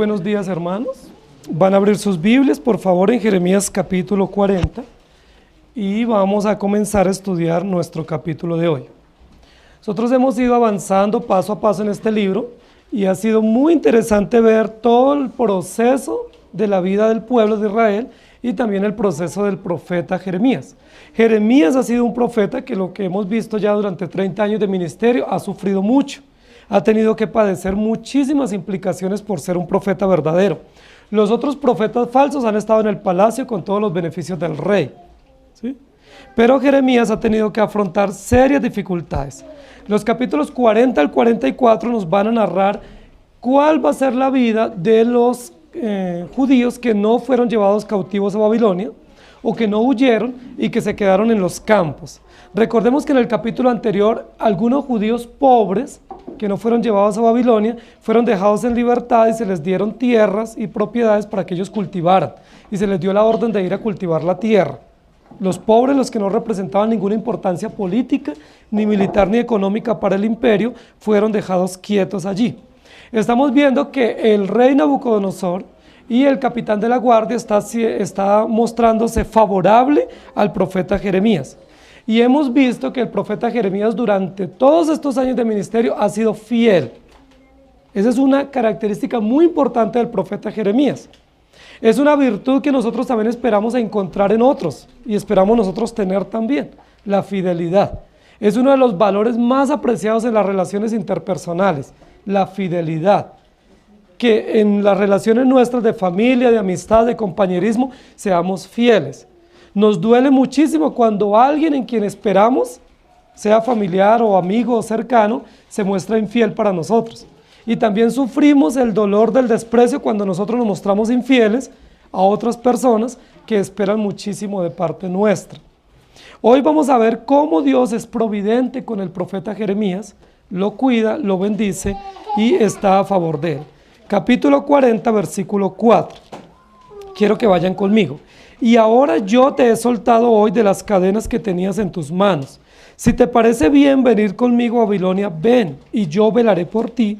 buenos días, hermanos. Van a abrir sus Biblias, por favor, en Jeremías capítulo 40 y vamos a comenzar a estudiar nuestro capítulo de hoy. Nosotros hemos ido avanzando paso a paso en este libro y ha sido muy interesante ver todo el proceso de la vida del pueblo de Israel y también el proceso del profeta Jeremías. Jeremías ha sido un profeta que, lo que hemos visto ya durante 30 años de ministerio, ha sufrido mucho. Ha tenido que padecer muchísimas implicaciones por ser un profeta verdadero. Los otros profetas falsos han estado en el palacio con todos los beneficios del rey, ¿sí? Pero Jeremías ha tenido que afrontar serias dificultades. Los capítulos 40 al 44 nos van a narrar cuál va a ser la vida de los judíos que no fueron llevados cautivos a Babilonia o que no huyeron y que se quedaron en los campos. Recordemos que en el capítulo anterior algunos judíos pobres que no fueron llevados a Babilonia fueron dejados en libertad y se les dieron tierras y propiedades para que ellos cultivaran y se les dio la orden de ir a cultivar la tierra. Los pobres, los que no representaban ninguna importancia política, ni militar, ni económica para el imperio, fueron dejados quietos allí. Estamos viendo que el rey Nabucodonosor y el capitán de la guardia está mostrándose favorable al profeta Jeremías. Y hemos visto que el profeta Jeremías durante todos estos años de ministerio ha sido fiel. Esa es una característica muy importante del profeta Jeremías. Es una virtud que nosotros también esperamos encontrar en otros y esperamos nosotros tener también, la fidelidad. Es uno de los valores más apreciados en las relaciones interpersonales, la fidelidad. Que en las relaciones nuestras de familia, de amistad, de compañerismo, seamos fieles. Nos duele muchísimo cuando alguien en quien esperamos, sea familiar o amigo o cercano, se muestra infiel para nosotros. Y también sufrimos el dolor del desprecio cuando nosotros nos mostramos infieles a otras personas que esperan muchísimo de parte nuestra. Hoy vamos a ver cómo Dios es providente con el profeta Jeremías, lo cuida, lo bendice y está a favor de él. Capítulo 40, versículo 4. Quiero que vayan conmigo. Y ahora yo te he soltado hoy de las cadenas que tenías en tus manos. Si te parece bien venir conmigo a Babilonia, ven, y yo velaré por ti.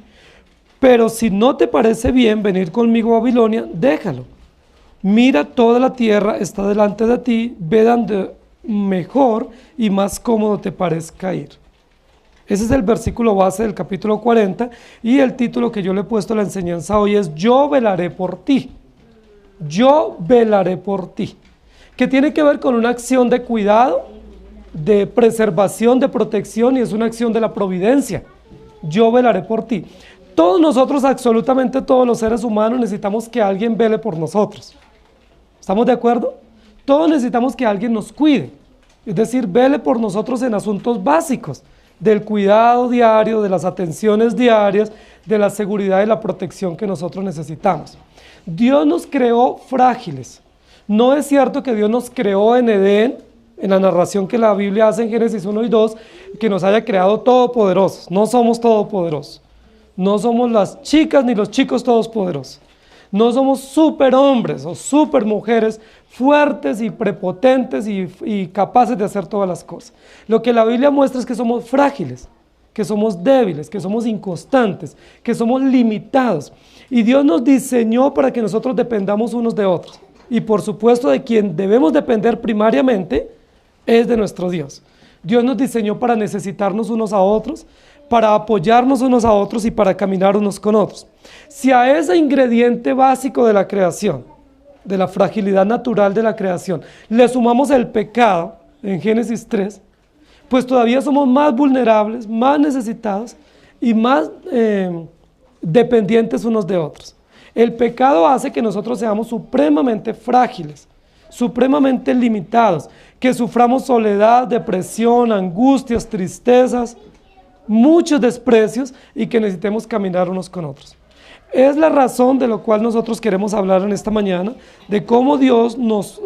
Pero si no te parece bien venir conmigo a Babilonia, déjalo. Mira, toda la tierra está delante de ti, ve donde mejor y más cómodo te parezca ir. Ese es el versículo base del capítulo 40 y el título que yo le he puesto a la enseñanza hoy es Yo velaré por ti. Yo velaré por ti. Que tiene que ver con una acción de cuidado, de preservación, de protección y es una acción de la providencia. Yo velaré por ti. Todos nosotros, absolutamente todos los seres humanos necesitamos que alguien vele por nosotros. ¿Estamos de acuerdo? Todos necesitamos que alguien nos cuide. Es decir, vele por nosotros en asuntos básicos. Del cuidado diario, de las atenciones diarias, de la seguridad y la protección que nosotros necesitamos. Dios nos creó frágiles. No es cierto que Dios nos creó en Edén, en la narración que la Biblia hace en Génesis 1 y 2, que nos haya creado todopoderosos. No somos todopoderosos. No somos las chicas ni los chicos todopoderosos. No somos superhombres o supermujeres fuertes y prepotentes y capaces de hacer todas las cosas. Lo que la Biblia muestra es que somos frágiles, que somos débiles, que somos inconstantes, que somos limitados. Y Dios nos diseñó para que nosotros dependamos unos de otros. Y por supuesto de quien debemos depender primariamente es de nuestro Dios. Dios nos diseñó para necesitarnos unos a otros, para apoyarnos unos a otros y para caminar unos con otros. Si a ese ingrediente básico de la creación, de la fragilidad natural de la creación, le sumamos el pecado en Génesis 3, pues todavía somos más vulnerables, más necesitados y más dependientes unos de otros. El pecado hace que nosotros seamos supremamente frágiles, supremamente limitados, que suframos soledad, depresión, angustias, tristezas, muchos desprecios y que necesitemos caminar unos con otros. Es la razón de lo cual nosotros queremos hablar en esta mañana, de cómo Dios nos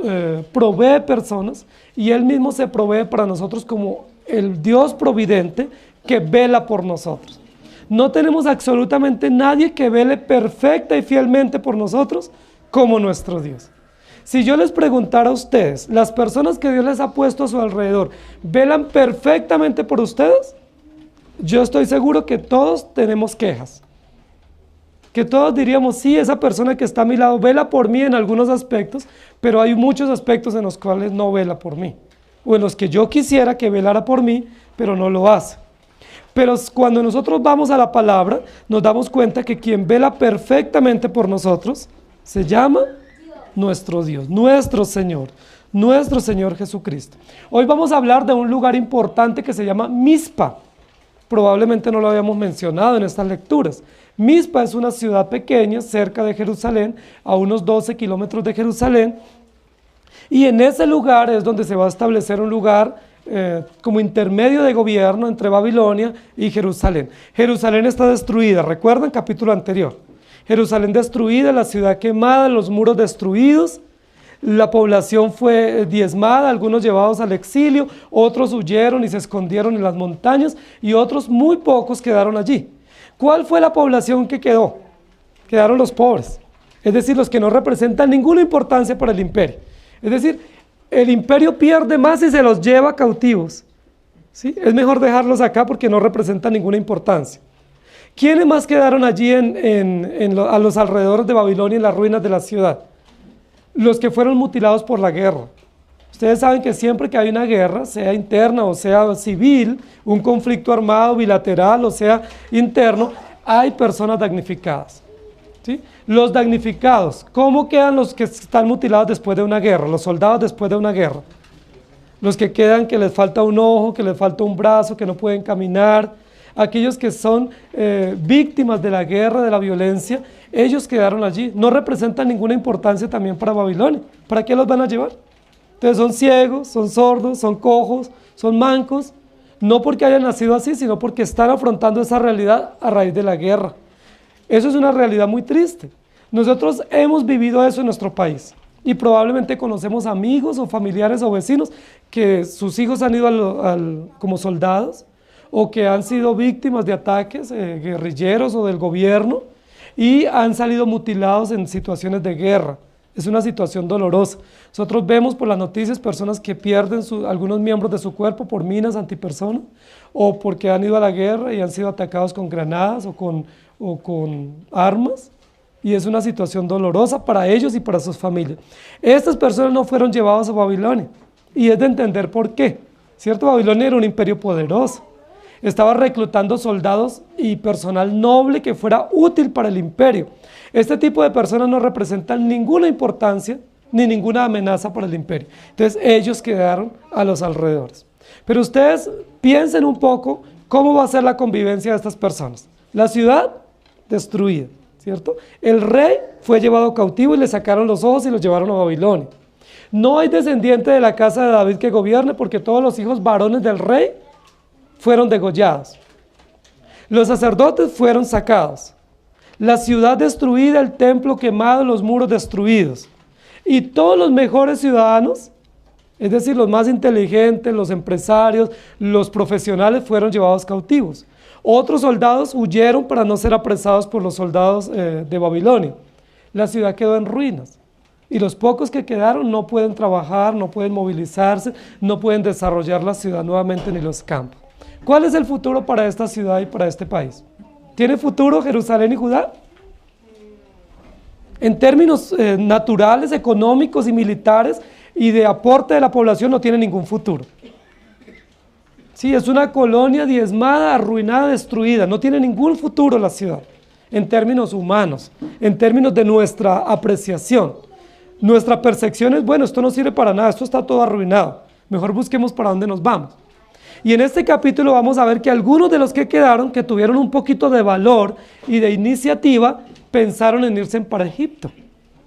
provee personas y Él mismo se provee para nosotros como el Dios providente que vela por nosotros. No tenemos absolutamente nadie que vele perfecta y fielmente por nosotros como nuestro Dios. Si yo les preguntara a ustedes, las personas que Dios les ha puesto a su alrededor, ¿velan perfectamente por ustedes? Yo estoy seguro que todos tenemos quejas. que todos diríamos, sí, esa persona que está a mi lado vela por mí en algunos aspectos, pero hay muchos aspectos en los cuales no vela por mí, o en los que yo quisiera que velara por mí, pero no lo hace. Pero cuando nosotros vamos a la palabra, nos damos cuenta que quien vela perfectamente por nosotros se llama nuestro Dios, nuestro Señor Jesucristo. Hoy vamos a hablar de un lugar importante que se llama Mizpa. Probablemente no lo habíamos mencionado en estas lecturas. Mizpa es una ciudad pequeña cerca de Jerusalén, a unos 12 kilómetros de Jerusalén, y en ese lugar es donde se va a establecer un lugar como intermedio de gobierno entre Babilonia y Jerusalén. Jerusalén está destruida, ¿recuerdan? Capítulo anterior. Jerusalén destruida, la ciudad quemada, los muros destruidos, la población fue diezmada, algunos llevados al exilio, otros huyeron y se escondieron en las montañas y otros muy pocos quedaron allí. ¿Cuál fue la población que quedó? Quedaron los pobres, es decir, los que no representan ninguna importancia para el imperio. Es decir, el imperio pierde más si se los lleva cautivos, ¿sí? Es mejor dejarlos acá porque no representan ninguna importancia. ¿Quiénes más quedaron allí a los alrededores de Babilonia, en las ruinas de la ciudad? Los que fueron mutilados por la guerra. Ustedes saben que siempre que hay una guerra, sea interna o sea civil, un conflicto armado bilateral o sea interno, hay personas damnificadas, ¿sí? Los damnificados, ¿cómo quedan los que están mutilados después de una guerra? Los soldados después de una guerra. Los que quedan que les falta un ojo, que les falta un brazo, que no pueden caminar, aquellos que son víctimas de la guerra, de la violencia, ellos quedaron allí. No representan ninguna importancia también para Babilonia. ¿Para qué los van a llevar? Entonces son ciegos, son sordos, son cojos, son mancos, no porque hayan nacido así, sino porque están afrontando esa realidad a raíz de la guerra. Eso es una realidad muy triste. Nosotros hemos vivido eso en nuestro país y probablemente conocemos amigos o familiares o vecinos que sus hijos han ido como soldados o que han sido víctimas de ataques guerrilleros o del gobierno y han salido mutilados en situaciones de guerra. Es una situación dolorosa. Nosotros vemos por las noticias personas que pierden algunos miembros de su cuerpo por minas antipersonas o porque han ido a la guerra y han sido atacados con granadas o con armas, y es una situación dolorosa para ellos y para sus familias. Estas personas no fueron llevadas a Babilonia, y es de entender por qué, ¿cierto? Babilonia era un imperio poderoso, estaba reclutando soldados y personal noble que fuera útil para el imperio. Este tipo de personas no representan ninguna importancia ni ninguna amenaza para el imperio. Entonces ellos quedaron a los alrededores. Pero ustedes piensen un poco cómo va a ser la convivencia de estas personas. La ciudad destruida, ¿cierto? El rey fue llevado cautivo y le sacaron los ojos y los llevaron a Babilonia. No hay descendiente de la casa de David que gobierne porque todos los hijos varones del rey fueron degollados. Los sacerdotes fueron sacados. La ciudad destruida, el templo quemado, los muros destruidos. Y todos los mejores ciudadanos, es decir, los más inteligentes, los empresarios, los profesionales fueron llevados cautivos. Otros soldados huyeron para no ser apresados por los soldados de Babilonia. La ciudad quedó en ruinas. Y los pocos que quedaron no pueden trabajar, no pueden movilizarse, no pueden desarrollar la ciudad nuevamente ni los campos. ¿Cuál es el futuro para esta ciudad y para este país? ¿Tiene futuro Jerusalén y Judá? En términos naturales, económicos y militares y de aporte de la población no tiene ningún futuro. Sí, es una colonia diezmada, arruinada, destruida, no tiene ningún futuro la ciudad, en términos humanos, en términos de nuestra apreciación. Nuestra percepción es, bueno, esto no sirve para nada, esto está todo arruinado, mejor busquemos para dónde nos vamos. Y en este capítulo vamos a ver que algunos de los que quedaron, que tuvieron un poquito de valor y de iniciativa, pensaron en irse para Egipto,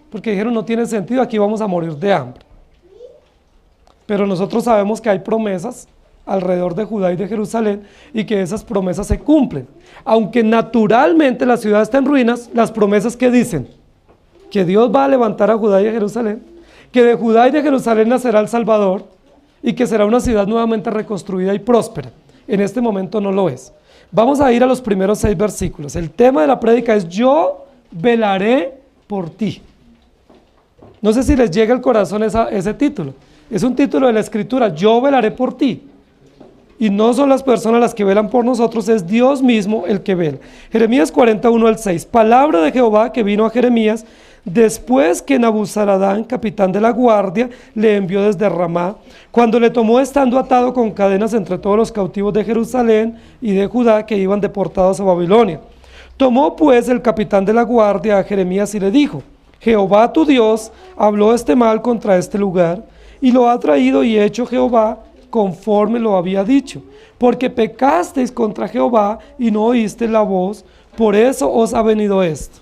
porque dijeron, no tiene sentido, aquí vamos a morir de hambre. Pero nosotros sabemos que hay promesas alrededor de Judá y de Jerusalén, y que esas promesas se cumplen. Aunque naturalmente la ciudad está en ruinas, las promesas que dicen, que Dios va a levantar a Judá y a Jerusalén, que de Judá y de Jerusalén nacerá el Salvador, y que será una ciudad nuevamente reconstruida y próspera. En este momento no lo es. Vamos a ir a los primeros 6 versículos. El tema de la prédica es, yo velaré por ti. No sé si les llega al corazón ese título. Es un título de la Escritura, yo velaré por ti. Y no son las personas las que velan por nosotros, es Dios mismo el que vela. Jeremías 41 al 6. Palabra de Jehová que vino a Jeremías después que Nabuzaradán, capitán de la guardia, le envió desde Ramá, cuando le tomó estando atado con cadenas entre todos los cautivos de Jerusalén y de Judá que iban deportados a Babilonia. Tomó pues el capitán de la guardia a Jeremías y le dijo: Jehová tu Dios habló este mal contra este lugar, y lo ha traído y hecho Jehová conforme lo había dicho, porque pecasteis contra Jehová y no oísteis la voz, por eso os ha venido esto.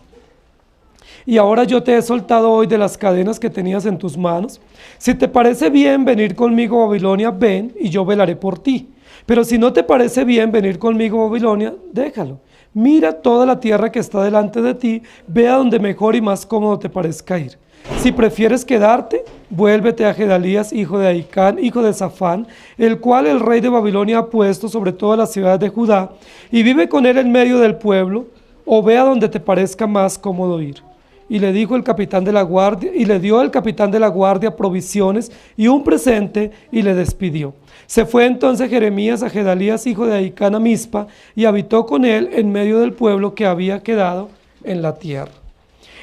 Y ahora yo te he soltado hoy de las cadenas que tenías en tus manos. Si te parece bien venir conmigo a Babilonia, ven y yo velaré por ti. Pero si no te parece bien venir conmigo a Babilonia, déjalo. Mira toda la tierra que está delante de ti, ve a donde mejor y más cómodo te parezca ir. Si prefieres quedarte, vuélvete a Gedalías, hijo de Ahicam, hijo de Safán, el cual el rey de Babilonia ha puesto sobre todas las ciudades de Judá, y vive con él en medio del pueblo, o ve a donde te parezca más cómodo ir. Y le dijo el capitán de la guardia, y le dio el capitán de la guardia provisiones y un presente, y le despidió. Se fue entonces Jeremías a Gedalías, hijo de Ahicam, a Mizpa, y habitó con él en medio del pueblo que había quedado en la tierra.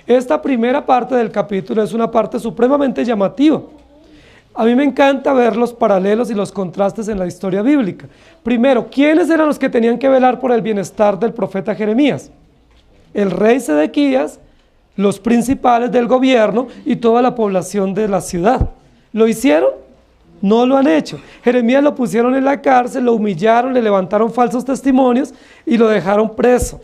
Esta primera parte del capítulo es una parte supremamente llamativa. A mí me encanta ver los paralelos y los contrastes en la historia bíblica. Primero, ¿quiénes eran los que tenían que velar por el bienestar del profeta Jeremías? El rey Sedequías, los principales del gobierno y toda la población de la ciudad. ¿Lo hicieron? No lo han hecho. Jeremías lo pusieron en la cárcel, lo humillaron, le levantaron falsos testimonios y lo dejaron preso.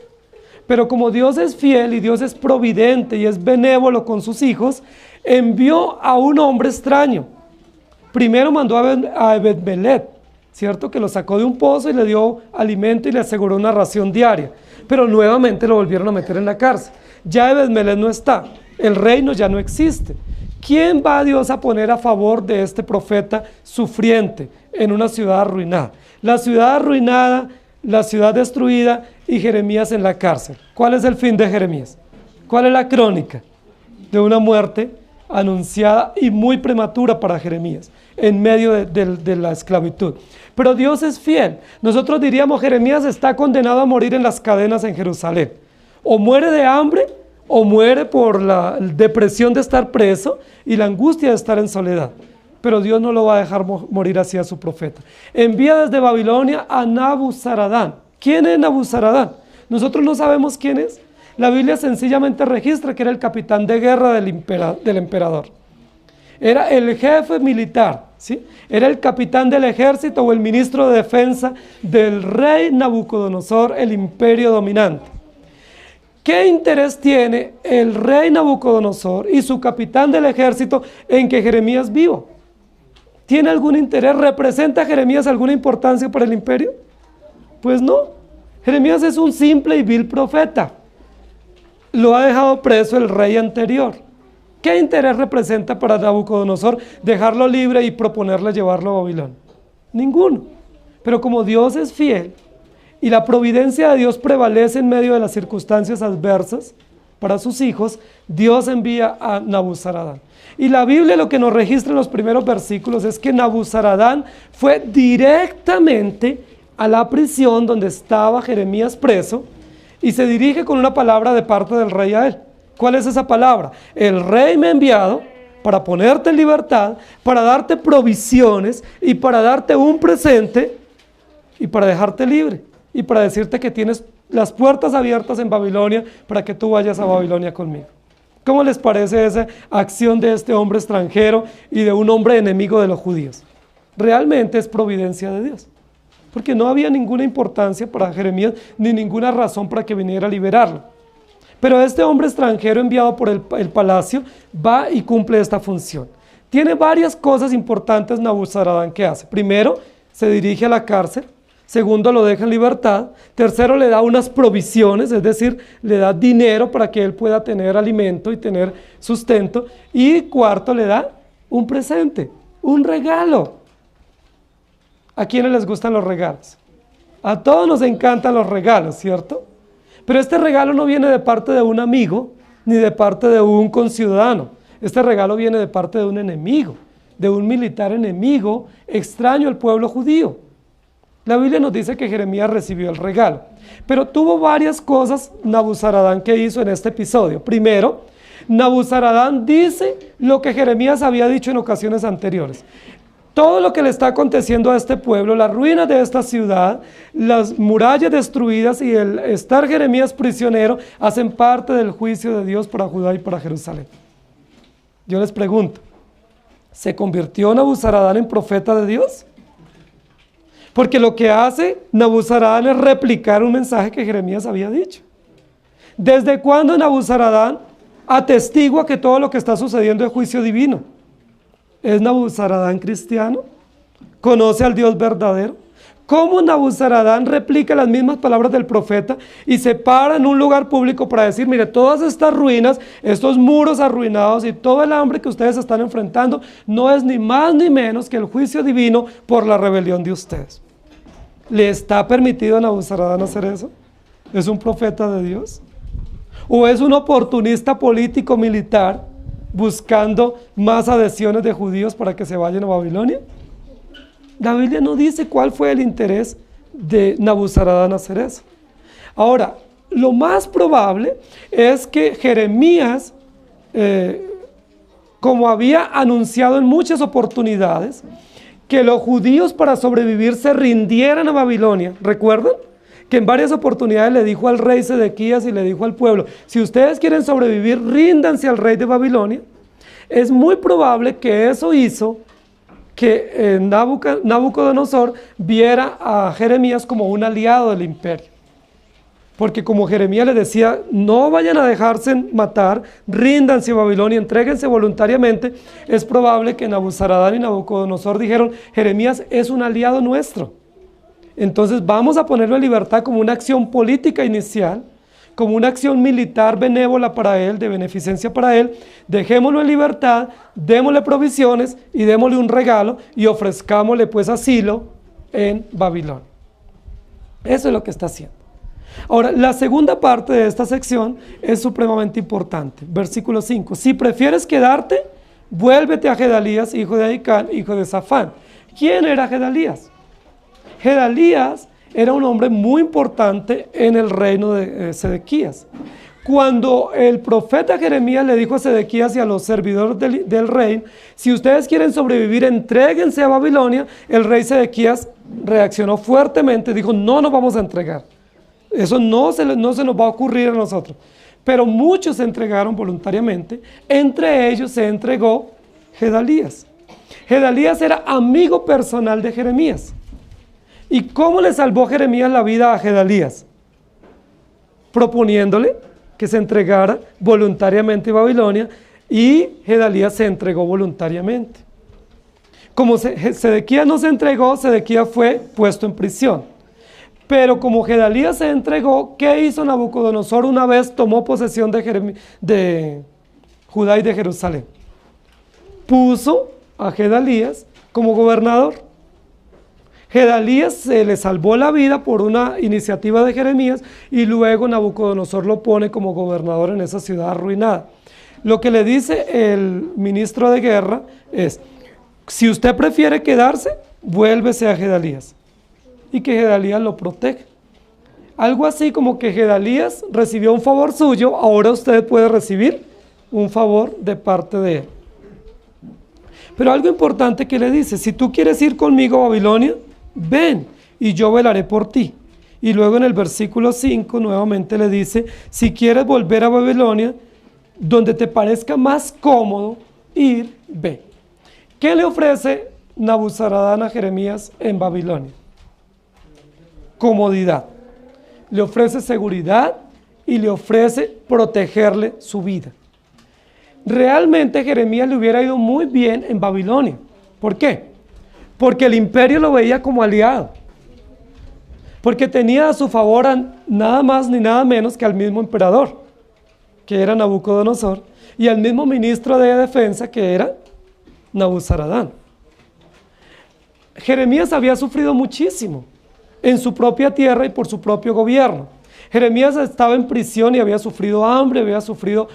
Pero como Dios es fiel y Dios es providente y es benévolo con sus hijos, envió a un hombre extraño. Primero mandó a Ebed-Melech, ¿cierto? Que lo sacó de un pozo y le dio alimento y le aseguró una ración diaria. Pero nuevamente lo volvieron a meter en la cárcel. Ya Ebed-Melech no está, el reino ya no existe. ¿Quién va a Dios a poner a favor de este profeta sufriente en una ciudad arruinada? La ciudad arruinada, la ciudad destruida y Jeremías en la cárcel. ¿Cuál es el fin de Jeremías? ¿Cuál es la crónica? De una muerte anunciada y muy prematura para Jeremías, en medio de la esclavitud. Pero Dios es fiel. Nosotros diríamos, Jeremías está condenado a morir en las cadenas en Jerusalén. O muere de hambre, o muere por la depresión de estar preso y la angustia de estar en soledad. Pero Dios no lo va a dejar morir así a su profeta. Envía desde Babilonia a Nabuzaradán. ¿Quién es Nabuzaradán? Nosotros no sabemos quién es. La Biblia sencillamente registra que era el capitán de guerra del emperador. Era el jefe militar, ¿sí? Era el capitán del ejército o el ministro de defensa del rey Nabucodonosor, el imperio dominante. ¿Qué interés tiene el rey Nabucodonosor y su capitán del ejército en que Jeremías viva? ¿Tiene algún interés? ¿Representa Jeremías alguna importancia para el imperio? Pues no. Jeremías es un simple y vil profeta. Lo ha dejado preso el rey anterior. ¿Qué interés representa para Nabucodonosor dejarlo libre y proponerle llevarlo a Babilonia? Ninguno. Pero como Dios es fiel y la providencia de Dios prevalece en medio de las circunstancias adversas para sus hijos, Dios envía a Nabuzaradán. Y la Biblia lo que nos registra en los primeros versículos es que Nabuzaradán fue directamente a la prisión donde estaba Jeremías preso y se dirige con una palabra de parte del rey a él. ¿Cuál es esa palabra? El rey me ha enviado para ponerte en libertad, para darte provisiones y para darte un presente y para dejarte libre y para decirte que tienes las puertas abiertas en Babilonia para que tú vayas a Babilonia conmigo. ¿Cómo les parece esa acción de este hombre extranjero y de un hombre enemigo de los judíos? Realmente es providencia de Dios, porque no había ninguna importancia para Jeremías ni ninguna razón para que viniera a liberarlo. Pero este hombre extranjero enviado por el palacio va y cumple esta función. Tiene varias cosas importantes Nabuzaradán que hace. Primero, se dirige a la cárcel. Segundo, lo deja en libertad. Tercero, le da unas provisiones, es decir, le da dinero para que él pueda tener alimento y tener sustento. Y cuarto, le da un presente, un regalo. ¿A quiénes les gustan los regalos? A todos nos encantan los regalos, ¿cierto? Pero este regalo no viene de parte de un amigo, ni de parte de un conciudadano. Este regalo viene de parte de un enemigo, de un militar enemigo, extraño al pueblo judío. La Biblia nos dice que Jeremías recibió el regalo, pero tuvo varias cosas Nabuzaradán que hizo en este episodio. Primero, Nabuzaradán dice lo que Jeremías había dicho en ocasiones anteriores. Todo lo que le está aconteciendo a este pueblo, las ruinas de esta ciudad, las murallas destruidas y el estar Jeremías prisionero, hacen parte del juicio de Dios para Judá y para Jerusalén. Yo les pregunto, ¿se convirtió Nabuzaradán en profeta de Dios? Porque lo que hace Nabuzaradán es replicar un mensaje que Jeremías había dicho. ¿Desde cuándo Nabuzaradán atestigua que todo lo que está sucediendo es juicio divino? ¿Es Nabuzaradán cristiano? ¿Conoce al Dios verdadero? ¿Cómo Nabuzaradán replica las mismas palabras del profeta y se para en un lugar público para decir, mire, todas estas ruinas, estos muros arruinados y todo el hambre que ustedes están enfrentando no es ni más ni menos que el juicio divino por la rebelión de ustedes? ¿Le está permitido a Nabuzaradán hacer eso? ¿Es un profeta de Dios? ¿O es un oportunista político militar buscando más adhesiones de judíos para que se vayan a Babilonia? La Biblia no dice cuál fue el interés de Nabuzaradán hacer eso. Ahora, lo más probable es que Jeremías, como había anunciado en muchas oportunidades, que los judíos para sobrevivir se rindieran a Babilonia. ¿Recuerdan? Que en varias oportunidades le dijo al rey Sedequías y le dijo al pueblo, si ustedes quieren sobrevivir, ríndanse al rey de Babilonia. Es muy probable que eso hizo que Nabucodonosor viera a Jeremías como un aliado del imperio. Porque como Jeremías le decía, no vayan a dejarse matar, ríndanse a Babilonia, entréguense voluntariamente, es probable que Nabuzaradán y Nabucodonosor dijeron, Jeremías es un aliado nuestro. Entonces vamos a ponerlo en libertad como una acción política inicial, como una acción militar benévola para él, de beneficencia para él, dejémoslo en libertad, démosle provisiones y démosle un regalo y ofrezcámosle pues asilo en Babilonia. Eso es lo que está haciendo. Ahora, la segunda parte de esta sección es supremamente importante. Versículo 5. Si prefieres quedarte, vuélvete a Gedalías, hijo de Ahicam, hijo de Safán. ¿Quién era Gedalías? Gedalías era un hombre muy importante en el reino de Sedequías. Cuando el profeta Jeremías le dijo a Sedequías y a los servidores del rey, si ustedes quieren sobrevivir, entréguense a Babilonia, el rey Sedequías reaccionó fuertemente, dijo, no nos vamos a entregar. Eso no se nos va a ocurrir a nosotros. Pero muchos se entregaron voluntariamente, entre ellos se entregó Gedalías. Gedalías era amigo personal de Jeremías. ¿Y cómo le salvó Jeremías la vida a Gedalías? Proponiéndole que se entregara voluntariamente a Babilonia, y Gedalías se entregó voluntariamente. Como Sedequías no se entregó, Sedequías fue puesto en prisión. Pero como Gedalías se entregó, ¿qué hizo Nabucodonosor una vez tomó posesión de Judá y de Jerusalén? Puso a Gedalías como gobernador. Gedalías se le salvó la vida por una iniciativa de Jeremías y luego Nabucodonosor lo pone como gobernador en esa ciudad arruinada. Lo que le dice el ministro de guerra es, si usted prefiere quedarse, vuélvese a Gedalías y que Gedalías lo protege. Algo así como que Gedalías recibió un favor suyo, ahora usted puede recibir un favor de parte de él. Pero algo importante que le dice, si tú quieres ir conmigo a Babilonia, ven y yo velaré por ti. Y luego en el versículo 5 nuevamente le dice, si quieres volver a Babilonia, donde te parezca más cómodo ir, ve. ¿Qué le ofrece Nabuzaradán a Jeremías en Babilonia? Comodidad. Le ofrece seguridad y le ofrece protegerle su vida. Realmente Jeremías le hubiera ido muy bien en Babilonia. ¿Por qué? Porque el imperio lo veía como aliado. Porque tenía a su favor nada más ni nada menos que al mismo emperador, que era Nabucodonosor, y al mismo ministro de defensa, que era Nabuzaradán. Jeremías había sufrido muchísimo en su propia tierra y por su propio gobierno. Jeremías estaba en prisión y había sufrido hambre, había sufrido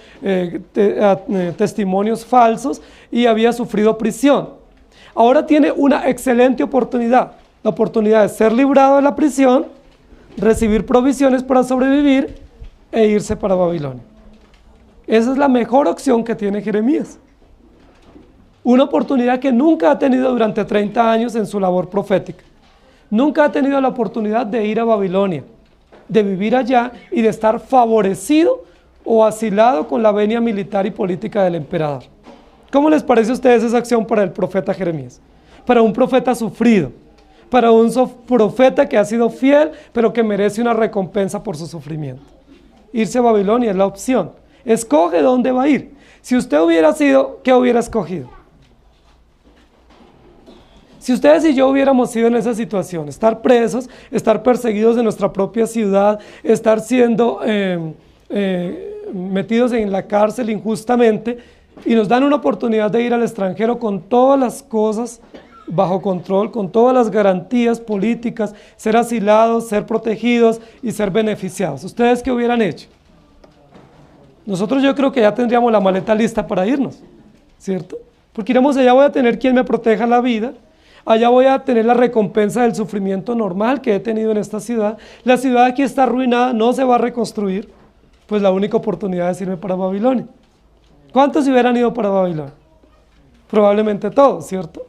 testimonios falsos y había sufrido prisión. Ahora tiene una excelente oportunidad. La oportunidad de ser librado de la prisión, recibir provisiones para sobrevivir e irse para Babilonia. Esa es la mejor opción que tiene Jeremías. Una oportunidad que nunca ha tenido durante 30 años en su labor profética. Nunca ha tenido la oportunidad de ir a Babilonia, de vivir allá y de estar favorecido o asilado con la venia militar y política del emperador. ¿Cómo les parece a ustedes esa acción para el profeta Jeremías? Para un profeta sufrido, para un profeta que ha sido fiel, pero que merece una recompensa por su sufrimiento. Irse a Babilonia es la opción. Escoge dónde va a ir. Si usted hubiera sido, ¿qué hubiera escogido? Si ustedes y yo hubiéramos sido en esa situación, estar presos, estar perseguidos en nuestra propia ciudad, estar siendo metidos en la cárcel injustamente, y nos dan una oportunidad de ir al extranjero con todas las cosas bajo control, con todas las garantías políticas, ser asilados, ser protegidos y ser beneficiados. ¿Ustedes qué hubieran hecho? Nosotros yo creo que ya tendríamos la maleta lista para irnos, ¿cierto? Porque iremos allá, voy a tener quien me proteja la vida, allá voy a tener la recompensa del sufrimiento normal que he tenido en esta ciudad. La ciudad aquí está arruinada, no se va a reconstruir, pues la única oportunidad es irme para Babilonia. ¿Cuántos se hubieran ido para Babilonia? Probablemente todos, ¿cierto?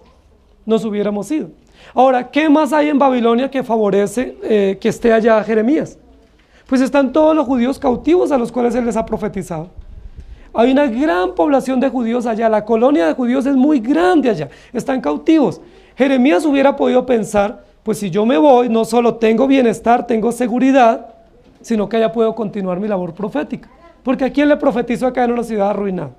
Nos hubiéramos ido. Ahora, ¿qué más hay en Babilonia que favorece que esté allá Jeremías? Pues están todos los judíos cautivos a los cuales él les ha profetizado. Hay una gran población de judíos allá, la colonia de judíos es muy grande allá, están cautivos. Jeremías hubiera podido pensar, pues si yo me voy, no solo tengo bienestar, tengo seguridad, sino que allá puedo continuar mi labor profética. Porque ¿a quién le profetizo acá en una ciudad arruinada?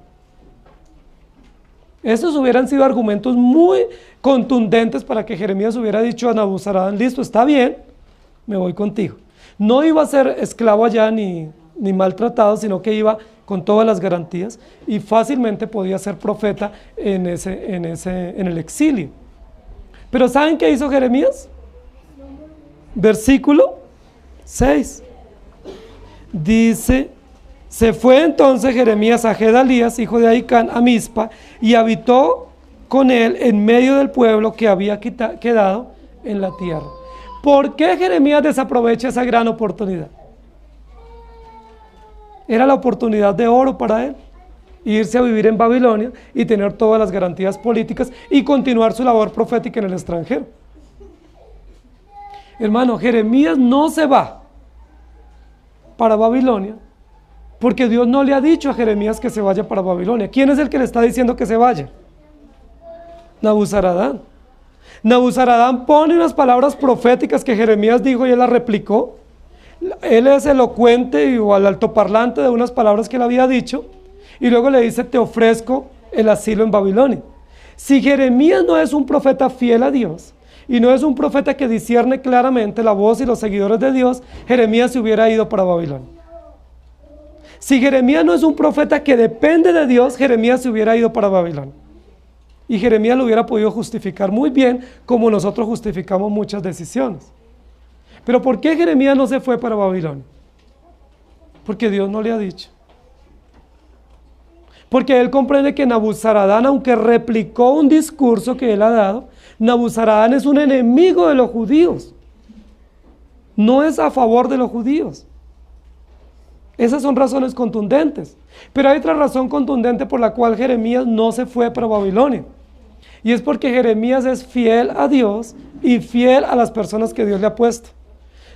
Esos hubieran sido argumentos muy contundentes para que Jeremías hubiera dicho a Nabuzaradán, listo, está bien, me voy contigo. No iba a ser esclavo allá ni maltratado, sino que iba con todas las garantías y fácilmente podía ser profeta en el exilio. Pero ¿saben qué hizo Jeremías? Versículo 6. Dice, se fue entonces Jeremías a Gedalías, hijo de Ahicam, a Mizpa, y habitó con él en medio del pueblo que había quedado en la tierra. ¿Por qué Jeremías desaprovecha esa gran oportunidad? Era la oportunidad de oro para él, irse a vivir en Babilonia y tener todas las garantías políticas y continuar su labor profética en el extranjero. Hermano, Jeremías no se va para Babilonia porque Dios no le ha dicho a Jeremías que se vaya para Babilonia. ¿Quién es el que le está diciendo que se vaya? Nabuzaradán. Nabuzaradán pone unas palabras proféticas que Jeremías dijo y él las replicó. Él es elocuente o al altoparlante de unas palabras que él había dicho y luego le dice, te ofrezco el asilo en Babilonia. Si Jeremías no es un profeta fiel a Dios y no es un profeta que discierne claramente la voz y los seguidores de Dios, Jeremías se hubiera ido para Babilonia. Si Jeremías no es un profeta que depende de Dios, Jeremías se hubiera ido para Babilonia. Y Jeremías lo hubiera podido justificar muy bien, como nosotros justificamos muchas decisiones. Pero ¿por qué Jeremías no se fue para Babilonia? Porque Dios no le ha dicho. Porque él comprende que Nabuzaradán, aunque replicó un discurso que él ha dado, Nabuzaradán es un enemigo de los judíos. No es a favor de los judíos. Esas son razones contundentes. Pero hay otra razón contundente por la cual Jeremías no se fue para Babilonia. Y es porque Jeremías es fiel a Dios y fiel a las personas que Dios le ha puesto.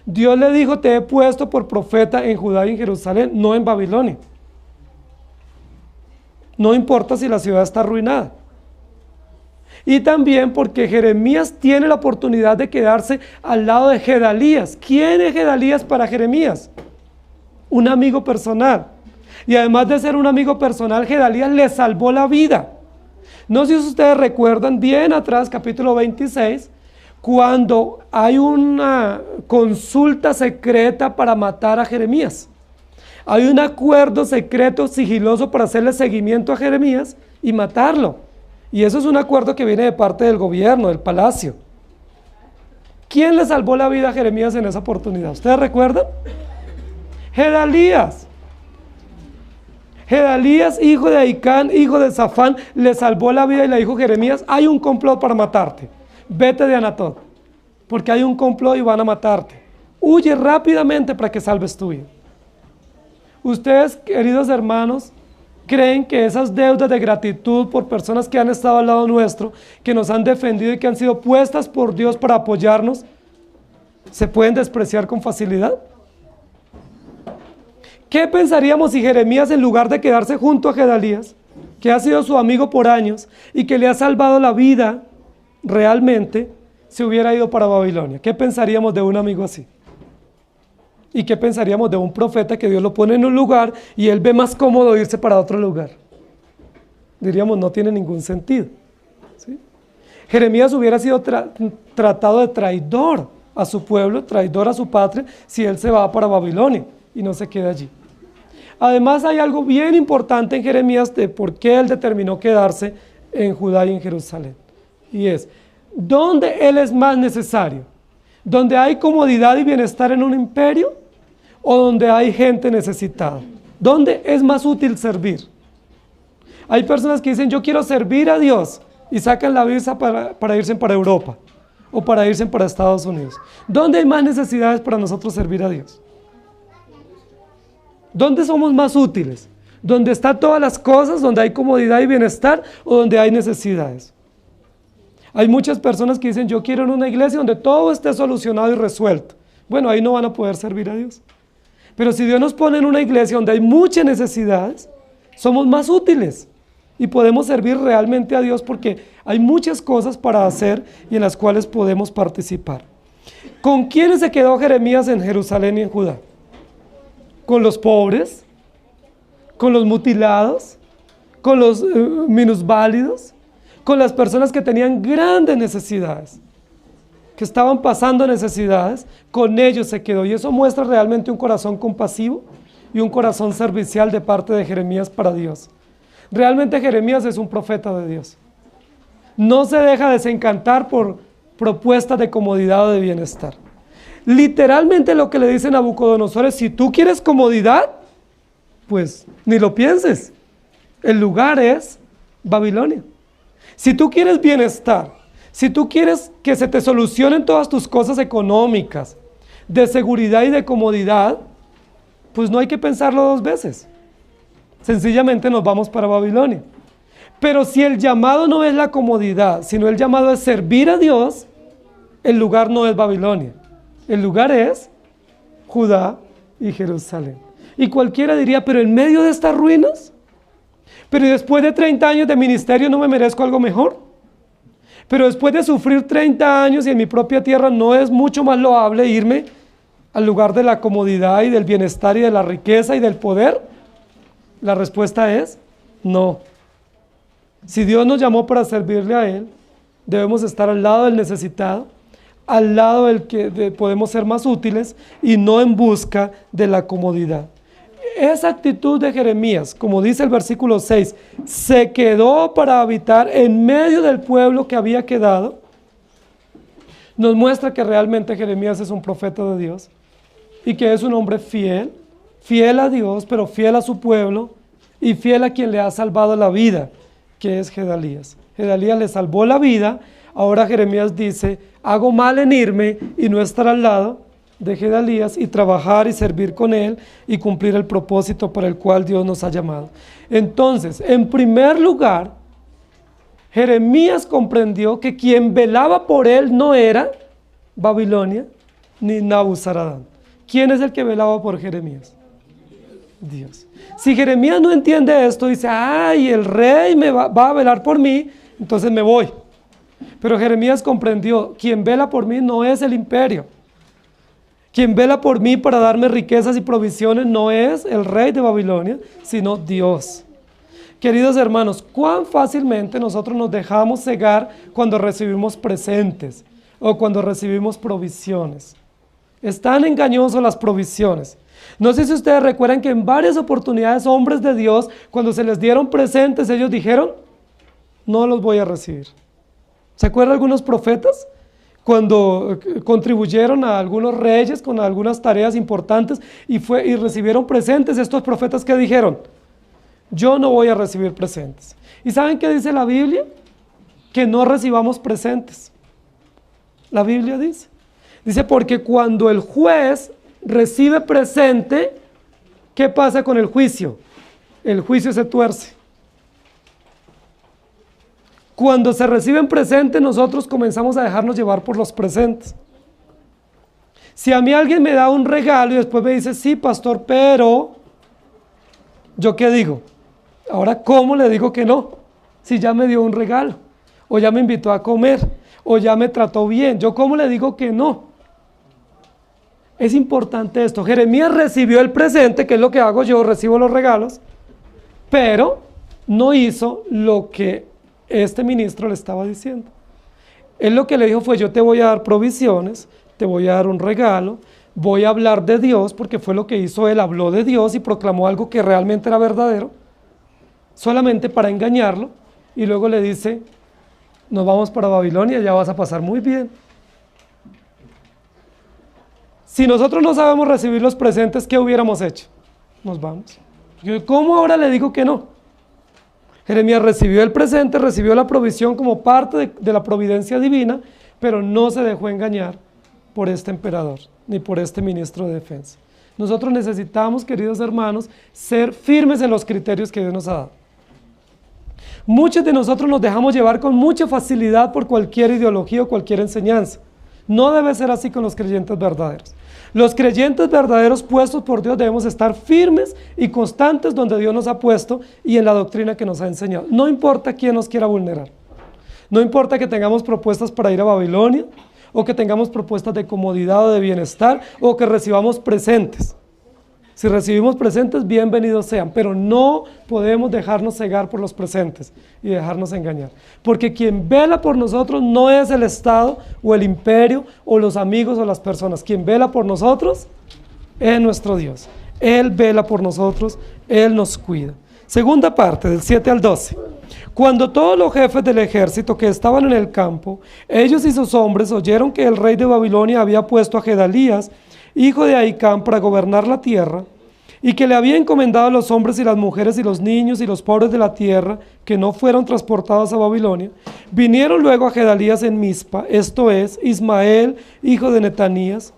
Dios le dijo, te he puesto por profeta en Judá y en Jerusalén, no en Babilonia. No importa si la ciudad está arruinada. Y también porque Jeremías tiene la oportunidad de quedarse al lado de Gedalías. ¿Quién es Gedalías para Jeremías? Un amigo personal. Y además de ser un amigo personal, Gedalías le salvó la vida. No sé si ustedes recuerdan bien atrás, capítulo 26, cuando hay una consulta secreta para matar a Jeremías. Hay un acuerdo secreto, sigiloso para hacerle seguimiento a Jeremías y matarlo. Y eso es un acuerdo que viene de parte del gobierno, del palacio. ¿Quién le salvó la vida a Jeremías en esa oportunidad? ¿Ustedes recuerdan? Gedalías. Gedalías, hijo de Ahicam, hijo de Safán, le salvó la vida y le dijo, Jeremías, hay un complot para matarte. Vete de Anatot. porque hay un complot y van a matarte. Huye rápidamente para que salves tu vida. Ustedes, queridos hermanos, creen que esas deudas de gratitud por personas que han estado al lado nuestro, que nos han defendido y que han sido puestas por Dios para apoyarnos, ¿se pueden despreciar con facilidad? ¿Qué pensaríamos si Jeremías, en lugar de quedarse junto a Gedalías, que ha sido su amigo por años y que le ha salvado la vida realmente, se hubiera ido para Babilonia? ¿Qué pensaríamos de un amigo así? ¿Y qué pensaríamos de un profeta que Dios lo pone en un lugar y él ve más cómodo irse para otro lugar? Diríamos, no tiene ningún sentido, ¿sí? Jeremías hubiera sido tratado de traidor a su pueblo, traidor a su patria, si él se va para Babilonia y no se queda allí. Además, hay algo bien importante en Jeremías de por qué él determinó quedarse en Judá y en Jerusalén. Y es, ¿dónde él es más necesario? ¿Donde hay comodidad y bienestar en un imperio o donde hay gente necesitada? ¿Dónde es más útil servir? Hay personas que dicen, yo quiero servir a Dios, y sacan la visa para irse para Europa o para irse para Estados Unidos. ¿Dónde hay más necesidades para nosotros servir a Dios? ¿Dónde somos más útiles? ¿Donde están todas las cosas, donde hay comodidad y bienestar, o donde hay necesidades? Hay muchas personas que dicen, yo quiero en una iglesia donde todo esté solucionado y resuelto. Bueno, ahí no van a poder servir a Dios. Pero si Dios nos pone en una iglesia donde hay muchas necesidades, somos más útiles y podemos servir realmente a Dios porque hay muchas cosas para hacer y en las cuales podemos participar. ¿Con quiénes se quedó Jeremías en Jerusalén y en Judá? ¿Con los pobres? ¿Con los mutilados? ¿Con los minusválidos? ¿Con las personas que tenían grandes necesidades? Que estaban pasando necesidades, con ellos se quedó. Y eso muestra realmente un corazón compasivo y un corazón servicial de parte de Jeremías para Dios. Realmente Jeremías es un profeta de Dios. No se deja desencantar por propuestas de comodidad o de bienestar. Literalmente lo que le dice Nabucodonosor es, si tú quieres comodidad, pues ni lo pienses. El lugar es Babilonia. Si tú quieres bienestar, si tú quieres que se te solucionen todas tus cosas económicas, de seguridad y de comodidad, pues no hay que pensarlo dos veces. Sencillamente nos vamos para Babilonia. Pero si el llamado no es la comodidad, sino el llamado es servir a Dios, el lugar no es Babilonia. El lugar es Judá y Jerusalén. Y cualquiera diría, pero en medio de estas ruinas, pero después de 30 años de ministerio no me merezco algo mejor. Pero después de sufrir 30 años y en mi propia tierra, ¿no es mucho más loable irme al lugar de la comodidad y del bienestar y de la riqueza y del poder? La respuesta es no. Si Dios nos llamó para servirle a Él, debemos estar al lado del necesitado, al lado del que podemos ser más útiles y no en busca de la comodidad. Esa actitud de Jeremías, como dice el versículo 6, se quedó para habitar en medio del pueblo que había quedado, nos muestra que realmente Jeremías es un profeta de Dios y que es un hombre fiel, fiel a Dios, pero fiel a su pueblo y fiel a quien le ha salvado la vida, que es Gedalías. Gedalías le salvó la vida, ahora Jeremías dice, hago mal en irme y no estar al lado de Gedalías y trabajar y servir con él y cumplir el propósito para el cual Dios nos ha llamado. Entonces, en primer lugar, Jeremías comprendió que quien velaba por él no era Babilonia ni Nabuzaradán. ¿Quién es el que velaba por Jeremías? Dios. Si Jeremías no entiende esto, dice, ay, el rey va a velar por mí, entonces me voy. Pero Jeremías comprendió, quien vela por mí no es el imperio. Quien vela por mí para darme riquezas y provisiones no es el rey de Babilonia, sino Dios. Queridos hermanos, cuán fácilmente nosotros nos dejamos cegar cuando recibimos presentes o cuando recibimos provisiones. Es tan engañoso las provisiones. No sé si ustedes recuerdan que en varias oportunidades hombres de Dios, cuando se les dieron presentes, ellos dijeron, no los voy a recibir. ¿Se acuerdan algunos profetas? Cuando contribuyeron a algunos reyes con algunas tareas importantes y recibieron presentes, estos profetas que dijeron, yo no voy a recibir presentes. ¿Y saben qué dice la Biblia? Que no recibamos presentes. La Biblia dice, Dice, porque cuando el juez recibe presente, ¿qué pasa con el juicio? El juicio se tuerce. Cuando se reciben presentes, nosotros comenzamos a dejarnos llevar por los presentes. Si a mí alguien me da un regalo y después me dice, sí, pastor, pero, ¿yo qué digo? Ahora, ¿cómo le digo que no? Si ya me dio un regalo, o ya me invitó a comer, o ya me trató bien, ¿yo cómo le digo que no? Es importante esto. Jeremías recibió el presente, que es lo que hago yo, recibo los regalos, pero no hizo lo que este ministro le estaba diciendo. Él lo que le dijo fue, yo te voy a dar provisiones, te voy a dar un regalo, voy a hablar de Dios, porque fue lo que hizo él, habló de Dios y proclamó algo que realmente era verdadero, solamente para engañarlo, y luego le dice, nos vamos para Babilonia, ya vas a pasar muy bien. Si nosotros no sabemos recibir los presentes, ¿qué hubiéramos hecho? Nos vamos. ¿Cómo ahora le digo que no? Jeremías recibió el presente, recibió la provisión como parte de la providencia divina, pero no se dejó engañar por este emperador, ni por este ministro de defensa. Nosotros necesitamos, queridos hermanos, ser firmes en los criterios que Dios nos ha dado. Muchos de nosotros nos dejamos llevar con mucha facilidad por cualquier ideología o cualquier enseñanza. No debe ser así con los creyentes verdaderos. Los creyentes verdaderos puestos por Dios debemos estar firmes y constantes donde Dios nos ha puesto y en la doctrina que nos ha enseñado. No importa quién nos quiera vulnerar. No importa que tengamos propuestas para ir a Babilonia, o que tengamos propuestas de comodidad o de bienestar, o que recibamos presentes. Si recibimos presentes, bienvenidos sean, pero no podemos dejarnos cegar por los presentes y dejarnos engañar. Porque quien vela por nosotros no es el Estado o el imperio o los amigos o las personas. Quien vela por nosotros es nuestro Dios. Él vela por nosotros, Él nos cuida. Segunda parte, del 7 al 12. Cuando todos los jefes del ejército que estaban en el campo, ellos y sus hombres, oyeron que el rey de Babilonia había puesto a Gedalías, hijo de Ahicam, para gobernar la tierra, y que le había encomendado a los hombres y las mujeres y los niños y los pobres de la tierra que no fueron transportados a Babilonia, vinieron luego a Gedalías en Mizpa, esto es, Ismael, hijo de Netanías,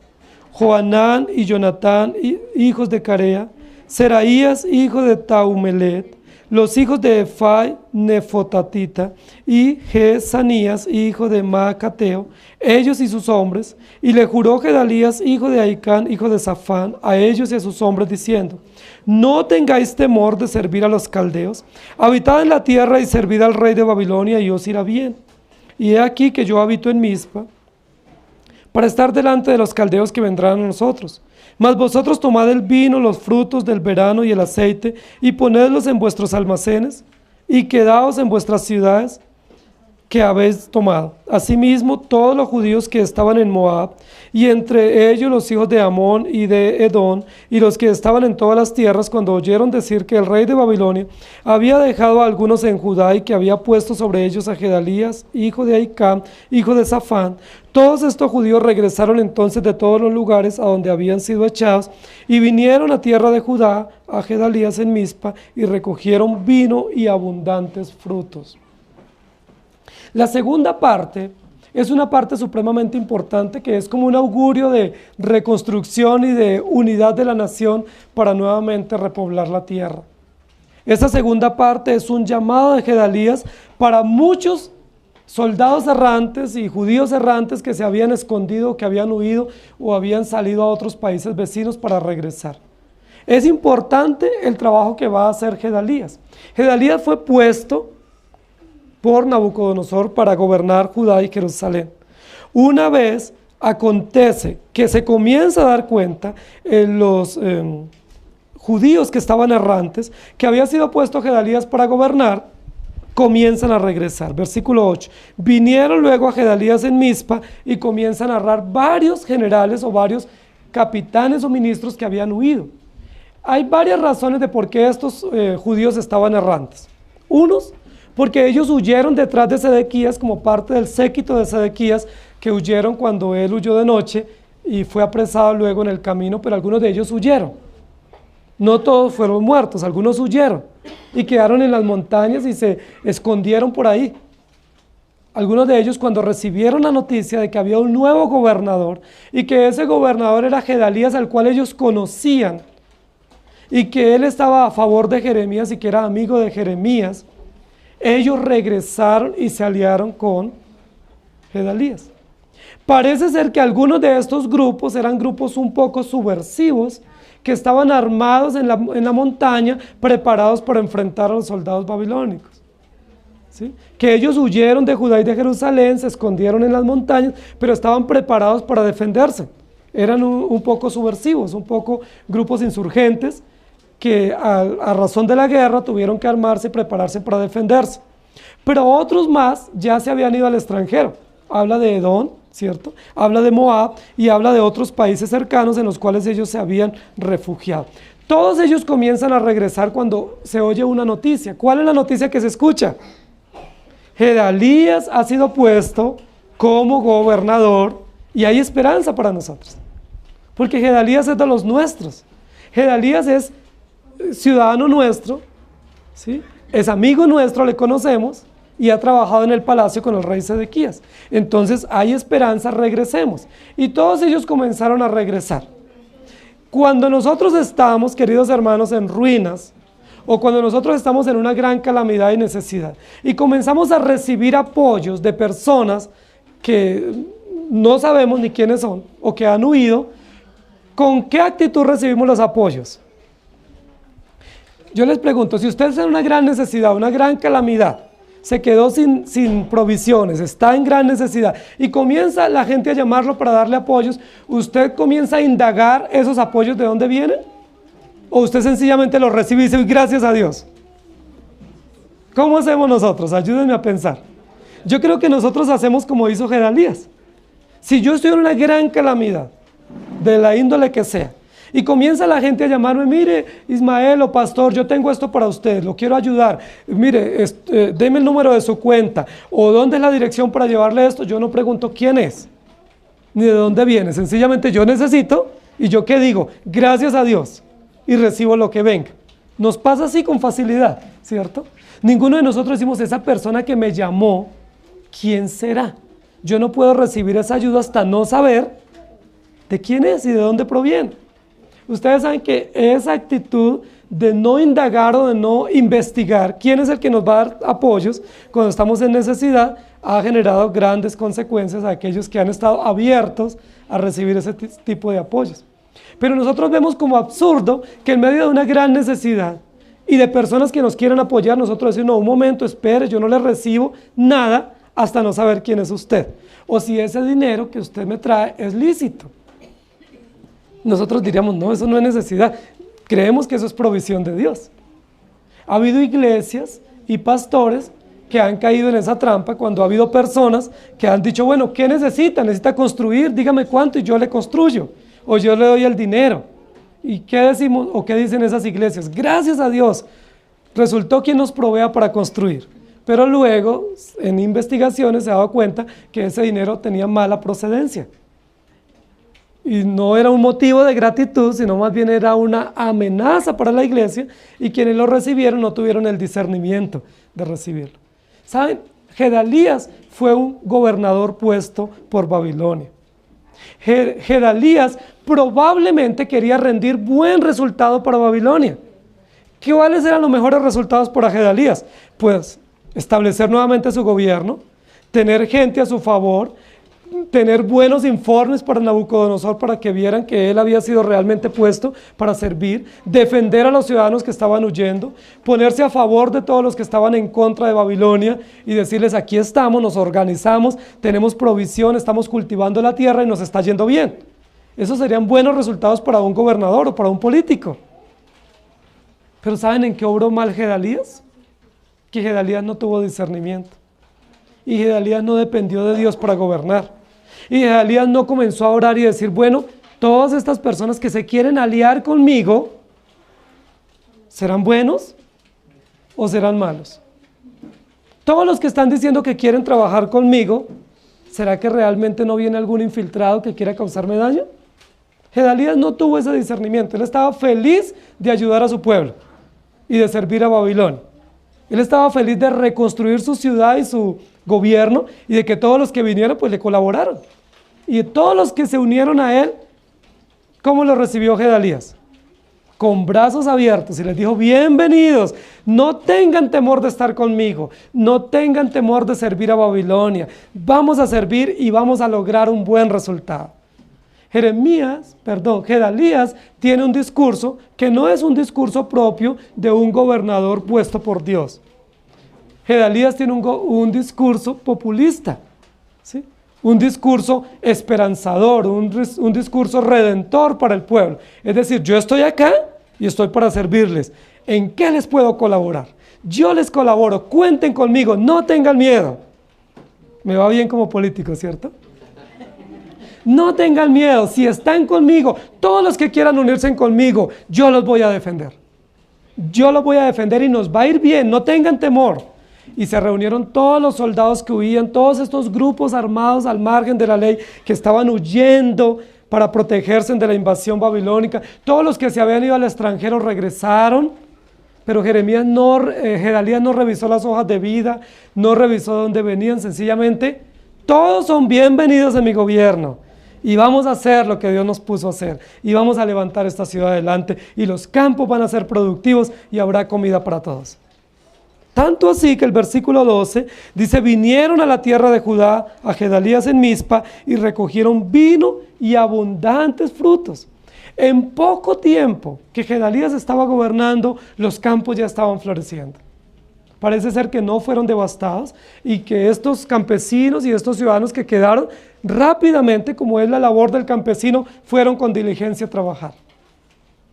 Johanán y Jonatán, hijos de Carea, Seraías, hijo de Taumelet, los hijos de Efai, Nefotatita, y Jesanías, hijo de Maacateo, ellos y sus hombres, y le juró Gedalías, hijo de Ahicam, hijo de Safán, a ellos y a sus hombres, diciendo, no tengáis temor de servir a los caldeos, habitad en la tierra y servid al rey de Babilonia, y os irá bien. Y he aquí que yo habito en Mizpa, para estar delante de los caldeos que vendrán a nosotros. Mas vosotros tomad el vino, los frutos del verano y el aceite, y ponedlos en vuestros almacenes, y quedaos en vuestras ciudades que habéis tomado. Asimismo, todos los judíos que estaban en Moab, y entre ellos los hijos de Amón y de Edom, y los que estaban en todas las tierras, cuando oyeron decir que el rey de Babilonia había dejado a algunos en Judá y que había puesto sobre ellos a Gedalías, hijo de Ahicam, hijo de Safán, todos estos judíos regresaron entonces de todos los lugares a donde habían sido echados, y vinieron a tierra de Judá, a Gedalías en Mizpa, y recogieron vino y abundantes frutos. La segunda parte es una parte supremamente importante que es como un augurio de reconstrucción y de unidad de la nación para nuevamente repoblar la tierra. Esta segunda parte es un llamado de Gedalías para muchos soldados errantes y judíos errantes que se habían escondido, que habían huido o habían salido a otros países vecinos para regresar. Es importante el trabajo que va a hacer Gedalías. Gedalías fue puesto por Nabucodonosor para gobernar Judá y Jerusalén. Una vez acontece que se comienza a dar cuenta en los judíos que estaban errantes, que había sido puesto Gedalías para gobernar, comienzan a regresar. Versículo 8. Vinieron luego a Gedalías en Mizpa y comienzan a narrar varios generales o varios capitanes o ministros que habían huido. Hay varias razones de por qué estos judíos estaban errantes. Unos, porque ellos huyeron detrás de Sedequías como parte del séquito de Sedequías, que huyeron cuando él huyó de noche y fue apresado luego en el camino, pero algunos de ellos huyeron. No todos fueron muertos, algunos huyeron y quedaron en las montañas y se escondieron por ahí. Algunos de ellos, cuando recibieron la noticia de que había un nuevo gobernador y que ese gobernador era Gedalías, al cual ellos conocían, y que él estaba a favor de Jeremías y que era amigo de Jeremías, ellos regresaron y se aliaron con Gedalías. Parece ser que algunos de estos grupos eran grupos un poco subversivos, que estaban armados en la montaña, preparados para enfrentar a los soldados babilónicos. ¿Sí? Que ellos huyeron de Judá y de Jerusalén, se escondieron en las montañas, pero estaban preparados para defenderse. Eran un poco subversivos, un poco grupos insurgentes que a razón de la guerra tuvieron que armarse y prepararse para defenderse. Pero otros más ya se habían ido al extranjero. Habla de Edom, ¿cierto? Habla de Moab y habla de otros países cercanos en los cuales ellos se habían refugiado. Todos ellos comienzan a regresar cuando se oye una noticia. ¿Cuál es la noticia que se escucha? Gedalías ha sido puesto como gobernador y hay esperanza para nosotros. Porque Gedalías es de los nuestros. Gedalías es ciudadano nuestro, ¿sí? Es amigo nuestro, le conocemos y ha trabajado en el palacio con el rey Sedequías. Entonces hay esperanza, regresemos. Y todos ellos comenzaron a regresar. Cuando nosotros estamos, queridos hermanos, en ruinas, o cuando nosotros estamos en una gran calamidad y necesidad, y comenzamos a recibir apoyos de personas que no sabemos ni quiénes son, o que han huido, ¿con qué actitud recibimos los apoyos? Yo les pregunto, si usted está en una gran necesidad, una gran calamidad, se quedó sin provisiones, está en gran necesidad, y comienza la gente a llamarlo para darle apoyos, ¿usted comienza a indagar esos apoyos de dónde vienen? ¿O usted sencillamente los recibe y dice, gracias a Dios? ¿Cómo hacemos nosotros? Ayúdenme a pensar. Yo creo que nosotros hacemos como hizo Gedalías. Si yo estoy en una gran calamidad, de la índole que sea, y comienza la gente a llamarme, mire, Ismael o pastor, yo tengo esto para usted, lo quiero ayudar, mire, deme el número de su cuenta, o dónde es la dirección para llevarle esto, yo no pregunto quién es, ni de dónde viene, sencillamente yo necesito, y yo qué digo, gracias a Dios, y recibo lo que venga. Nos pasa así con facilidad, ¿cierto? Ninguno de nosotros decimos, esa persona que me llamó, ¿quién será? Yo no puedo recibir esa ayuda hasta no saber de quién es y de dónde proviene. Ustedes saben que esa actitud de no indagar o de no investigar quién es el que nos va a dar apoyos cuando estamos en necesidad, ha generado grandes consecuencias a aquellos que han estado abiertos a recibir ese tipo de apoyos. Pero nosotros vemos como absurdo que en medio de una gran necesidad y de personas que nos quieren apoyar, nosotros decimos, no, un momento, espere, yo no le recibo nada hasta no saber quién es usted. O si ese dinero que usted me trae es lícito. Nosotros diríamos, no, eso no es necesidad. Creemos que eso es provisión de Dios. Ha habido iglesias y pastores que han caído en esa trampa cuando ha habido personas que han dicho, bueno, ¿qué necesita? Necesita construir, dígame cuánto y yo le construyo. O yo le doy el dinero. ¿Y qué decimos o qué dicen esas iglesias? Gracias a Dios, resultó quien nos provea para construir. Pero luego, en investigaciones, se ha dado cuenta que ese dinero tenía mala procedencia. Y no era un motivo de gratitud, sino más bien era una amenaza para la iglesia, y quienes lo recibieron no tuvieron el discernimiento de recibirlo. ¿Saben? Gedalías fue un gobernador puesto por Babilonia. Gedalías probablemente quería rendir buen resultado para Babilonia. ¿Cuáles eran los mejores resultados para Gedalías? Pues establecer nuevamente su gobierno, tener gente a su favor, tener buenos informes para Nabucodonosor para que vieran que él había sido realmente puesto para servir, defender a los ciudadanos que estaban huyendo, ponerse a favor de todos los que estaban en contra de Babilonia y decirles, aquí estamos, nos organizamos, tenemos provisión, estamos cultivando la tierra y nos está yendo bien. Esos serían buenos resultados para un gobernador o para un político. Pero ¿saben en qué obró mal Gedalías? Que Gedalías no tuvo discernimiento. Y Gedalías no dependió de Dios para gobernar. Y Gedalías no comenzó a orar y decir, bueno, todas estas personas que se quieren aliar conmigo, ¿serán buenos o serán malos? Todos los que están diciendo que quieren trabajar conmigo, ¿será que realmente no viene algún infiltrado que quiera causarme daño? Gedalías no tuvo ese discernimiento. Él estaba feliz de ayudar a su pueblo y de servir a Babilonia. Él estaba feliz de reconstruir su ciudad y su gobierno y de que todos los que vinieron pues le colaboraron. Y de todos los que se unieron a él, ¿cómo lo recibió Gedalías? Con brazos abiertos y les dijo: bienvenidos, no tengan temor de estar conmigo, no tengan temor de servir a Babilonia, vamos a servir y vamos a lograr un buen resultado. Gedalías tiene un discurso que no es un discurso propio de un gobernador puesto por Dios. Gedalías tiene un discurso populista, ¿sí? Un discurso esperanzador, un discurso redentor para el pueblo. Es decir, yo estoy acá y estoy para servirles. ¿En qué les puedo colaborar? Yo les colaboro, cuenten conmigo, no tengan miedo. Me va bien como político, ¿cierto? No tengan miedo, si están conmigo, todos los que quieran unirse conmigo, yo los voy a defender. Yo los voy a defender y nos va a ir bien, no tengan temor. Y se reunieron todos los soldados que huían, todos estos grupos armados al margen de la ley que estaban huyendo para protegerse de la invasión babilónica. Todos los que se habían ido al extranjero regresaron, pero Gedalías no revisó las hojas de vida, no revisó de dónde venían, sencillamente, todos son bienvenidos en mi gobierno. Y vamos a hacer lo que Dios nos puso a hacer. Y vamos a levantar esta ciudad adelante. Y los campos van a ser productivos y habrá comida para todos. Tanto así que el versículo 12 dice: vinieron a la tierra de Judá a Gedalías en Mizpa y recogieron vino y abundantes frutos. En poco tiempo que Gedalías estaba gobernando, los campos ya estaban floreciendo. Parece ser que no fueron devastados y que estos campesinos y estos ciudadanos que quedaron rápidamente, como es la labor del campesino, fueron con diligencia a trabajar.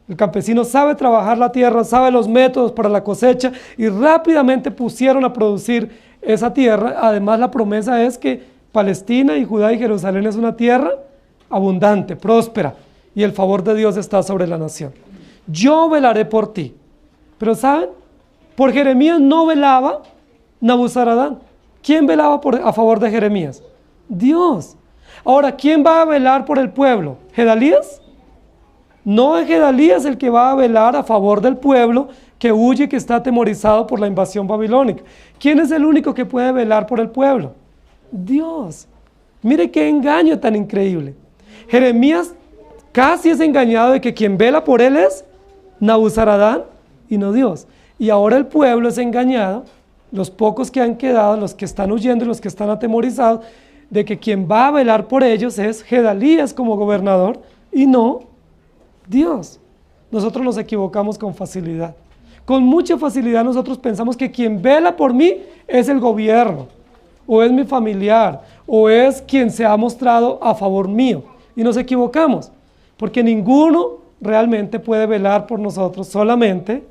El campesino sabe trabajar la tierra, sabe los métodos para la cosecha y rápidamente pusieron a producir esa tierra. Además, la promesa es que Palestina y Judá y Jerusalén es una tierra abundante, próspera, y el favor de Dios está sobre la nación. Yo velaré por ti. Pero ¿saben? Por Jeremías no velaba Nabuzaradán. ¿Quién velaba a favor de Jeremías? Dios. Ahora, ¿quién va a velar por el pueblo? ¿Gedalías? No es Gedalías el que va a velar a favor del pueblo que huye, que está atemorizado por la invasión babilónica. ¿Quién es el único que puede velar por el pueblo? Dios. Mire qué engaño tan increíble. Jeremías casi es engañado de que quien vela por él es Nabuzaradán y no Dios. Y ahora el pueblo es engañado, los pocos que han quedado, los que están huyendo y los que están atemorizados, de que quien va a velar por ellos es Gedalías como gobernador y no Dios. Nosotros nos equivocamos con facilidad. Con mucha facilidad nosotros pensamos que quien vela por mí es el gobierno, o es mi familiar, o es quien se ha mostrado a favor mío. Y nos equivocamos, porque ninguno realmente puede velar por nosotros, solamente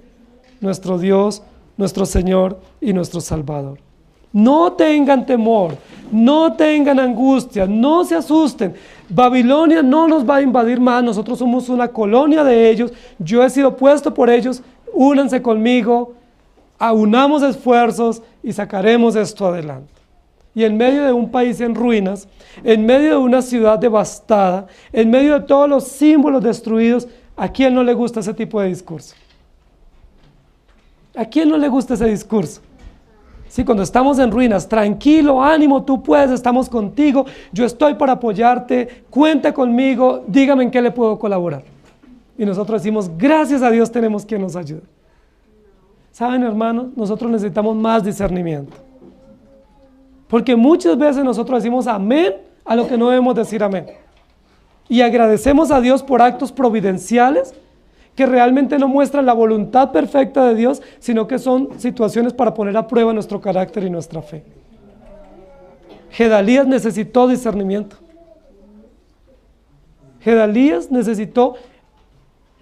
nuestro Dios, nuestro Señor y nuestro Salvador. No tengan temor, no tengan angustia, no se asusten. Babilonia no nos va a invadir más, nosotros somos una colonia de ellos, yo he sido puesto por ellos, únanse conmigo, unamos esfuerzos y sacaremos esto adelante. Y en medio de un país en ruinas, en medio de una ciudad devastada, en medio de todos los símbolos destruidos, ¿a quién no le gusta ese tipo de discurso? ¿A quién no le gusta ese discurso? Sí, cuando estamos en ruinas, tranquilo, ánimo, tú puedes, estamos contigo, yo estoy para apoyarte, cuenta conmigo, dígame en qué le puedo colaborar. Y nosotros decimos, gracias a Dios tenemos quien nos ayude. ¿Saben, hermanos? Nosotros necesitamos más discernimiento. Porque muchas veces nosotros decimos amén a lo que no debemos decir amén. Y agradecemos a Dios por actos providenciales que realmente no muestran la voluntad perfecta de Dios, sino que son situaciones para poner a prueba nuestro carácter y nuestra fe. Gedalías necesitó discernimiento. Gedalías necesitó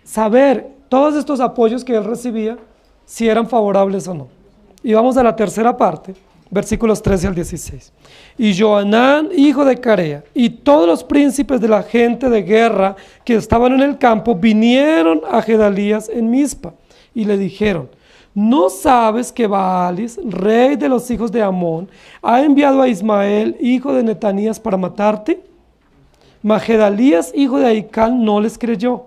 saber todos estos apoyos que él recibía, si eran favorables o no. Y vamos a la tercera parte, versículos 13 al 16. Y Johanán, hijo de Carea, y todos los príncipes de la gente de guerra que estaban en el campo, vinieron a Gedalías en Mizpa, y le dijeron, ¿no sabes que Baalis, rey de los hijos de Amón, ha enviado a Ismael, hijo de Netanías, para matarte? Mas Gedalías, hijo de Ahicam, no les creyó.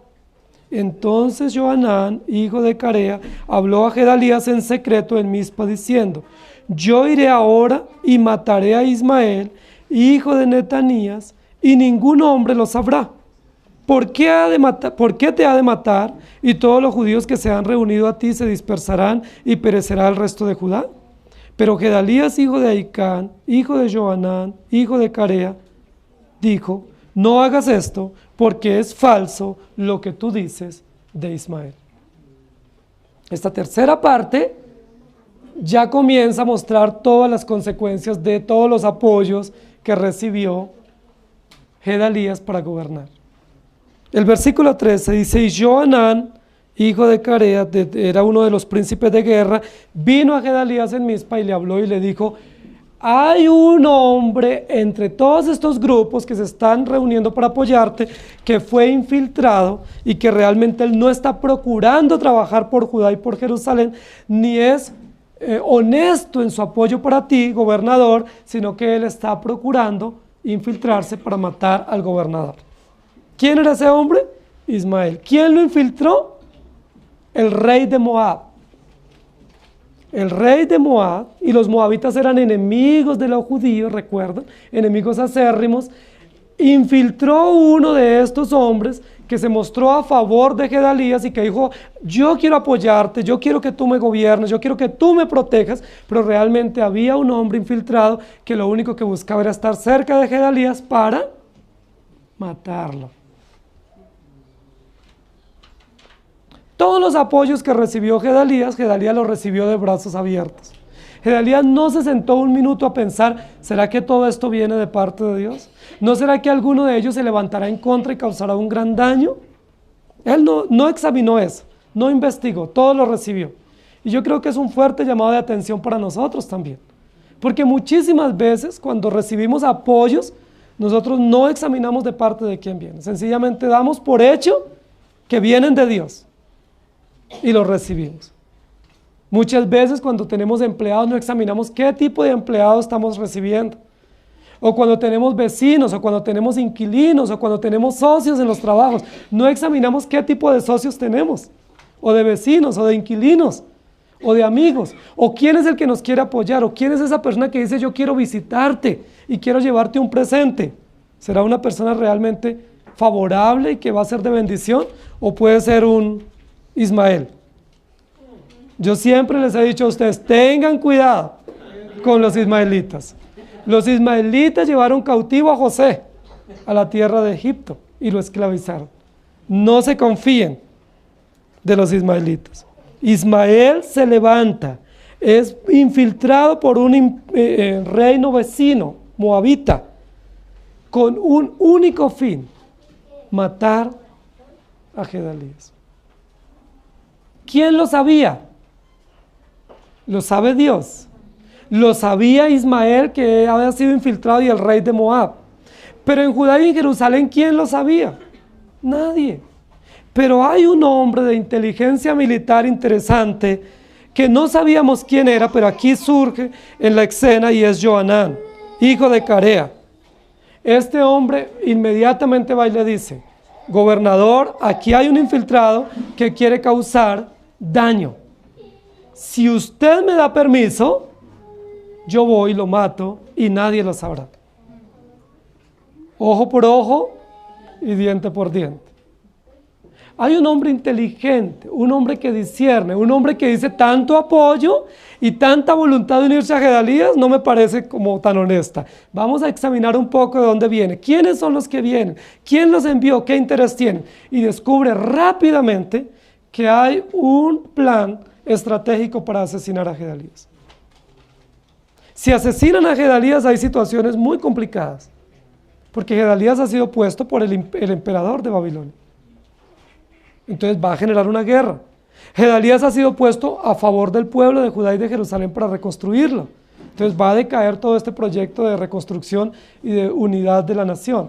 Entonces Johanán, hijo de Carea, habló a Gedalías en secreto en Mizpa diciendo: yo iré ahora y mataré a Ismael, hijo de Netanías, y ningún hombre lo sabrá. ¿Por qué te ha de matar? Y todos los judíos que se han reunido a ti se dispersarán y perecerá el resto de Judá. Pero Gedalías, hijo de Ahicán, hijo de Johanán, hijo de Carea, dijo: no hagas esto, porque es falso lo que tú dices de Ismael. Esta tercera parte ya comienza a mostrar todas las consecuencias de todos los apoyos que recibió Gedalías para gobernar. El versículo 13 dice: y Johanán, hijo de Carea, era uno de los príncipes de guerra, vino a Gedalías en Mizpa y le habló y le dijo: hay un hombre entre todos estos grupos que se están reuniendo para apoyarte, que fue infiltrado y que realmente él no está procurando trabajar por Judá y por Jerusalén, ni es honesto en su apoyo para ti, gobernador, sino que él está procurando infiltrarse para matar al gobernador. ¿Quién era ese hombre? Ismael. ¿Quién lo infiltró? El rey de Moab. El rey de Moab, y los moabitas eran enemigos de los judíos, recuerdan, enemigos acérrimos, infiltró uno de estos hombres que se mostró a favor de Gedalías y que dijo: yo quiero apoyarte, yo quiero que tú me gobiernes, yo quiero que tú me protejas, pero realmente había un hombre infiltrado que lo único que buscaba era estar cerca de Gedalías para matarlo. Todos los apoyos que recibió Gedalías los recibió de brazos abiertos. Gedalías no se sentó un minuto a pensar: ¿será que todo esto viene de parte de Dios? ¿No será que alguno de ellos se levantará en contra y causará un gran daño? Él no examinó eso, no investigó, todo lo recibió. Y yo creo que es un fuerte llamado de atención para nosotros también. Porque muchísimas veces cuando recibimos apoyos, nosotros no examinamos de parte de quién viene. Sencillamente damos por hecho que vienen de Dios y los recibimos. Muchas veces cuando tenemos empleados no examinamos qué tipo de empleados estamos recibiendo. O cuando tenemos vecinos, o cuando tenemos inquilinos, o cuando tenemos socios en los trabajos, no examinamos qué tipo de socios tenemos, o de vecinos, o de inquilinos, o de amigos, o quién es el que nos quiere apoyar, o quién es esa persona que dice: yo quiero visitarte y quiero llevarte un presente. ¿Será una persona realmente favorable y que va a ser de bendición? ¿O puede ser un Ismael? Yo siempre les he dicho a ustedes: tengan cuidado con los ismaelitas. Los ismaelitas llevaron cautivo a José a la tierra de Egipto y lo esclavizaron. No se confíen de los ismaelitas. Ismael se levanta, es infiltrado por un reino vecino, moabita, con un único fin: matar a Gedalías. ¿Quién lo sabía? Lo sabe Dios. Lo sabía Ismael, que había sido infiltrado, y el rey de Moab. Pero en Judá y en Jerusalén, ¿quién lo sabía? Nadie. Pero hay un hombre de inteligencia militar interesante que no sabíamos quién era, pero aquí surge en la escena, y es Johanán, hijo de Carea. Este hombre inmediatamente va y le dice: gobernador, aquí hay un infiltrado que quiere causar daño. Si usted me da permiso, yo voy y lo mato y nadie lo sabrá. Ojo por ojo y diente por diente. Hay un hombre inteligente, un hombre que discierne, un hombre que dice: tanto apoyo y tanta voluntad de unirse a Gedalías no me parece como tan honesta. Vamos a examinar un poco de dónde viene, quiénes son los que vienen, quién los envió, qué interés tienen. Y descubre rápidamente que hay un plan estratégico para asesinar a Gedalías. Si asesinan a Gedalías, hay situaciones muy complicadas, porque Gedalías ha sido puesto por el emperador de Babilonia. Entonces va a generar una guerra. Gedalías ha sido puesto a favor del pueblo de Judá y de Jerusalén para reconstruirlo. Entonces va a decaer todo este proyecto de reconstrucción y de unidad de la nación.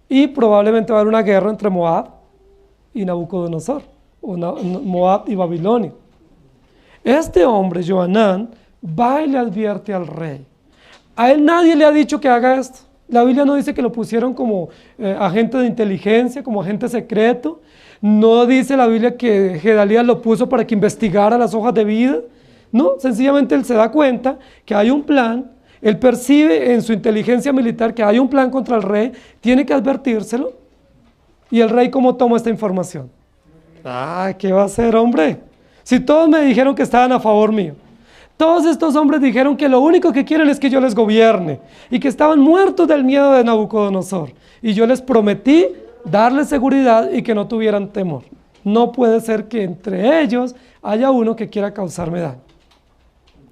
Y probablemente va a haber una guerra entre Moab y Nabucodonosor, o Moab y Babilonia. Este hombre, Johanán, va y le advierte al rey. A él nadie le ha dicho que haga esto. La Biblia no dice que lo pusieron como agente de inteligencia, como agente secreto. No dice la Biblia que Gedalías lo puso para que investigara las hojas de vida. No, sencillamente él se da cuenta que hay un plan. Él percibe en su inteligencia militar que hay un plan contra el rey, tiene que advertírselo. ¿Y el rey cómo toma esta información? Ah, ¿qué va a hacer, hombre? Si todos me dijeron que estaban a favor mío. Todos estos hombres dijeron que lo único que quieren es que yo les gobierne y que estaban muertos del miedo de Nabucodonosor. Y yo les prometí darles seguridad y que no tuvieran temor. No puede ser que entre ellos haya uno que quiera causarme daño.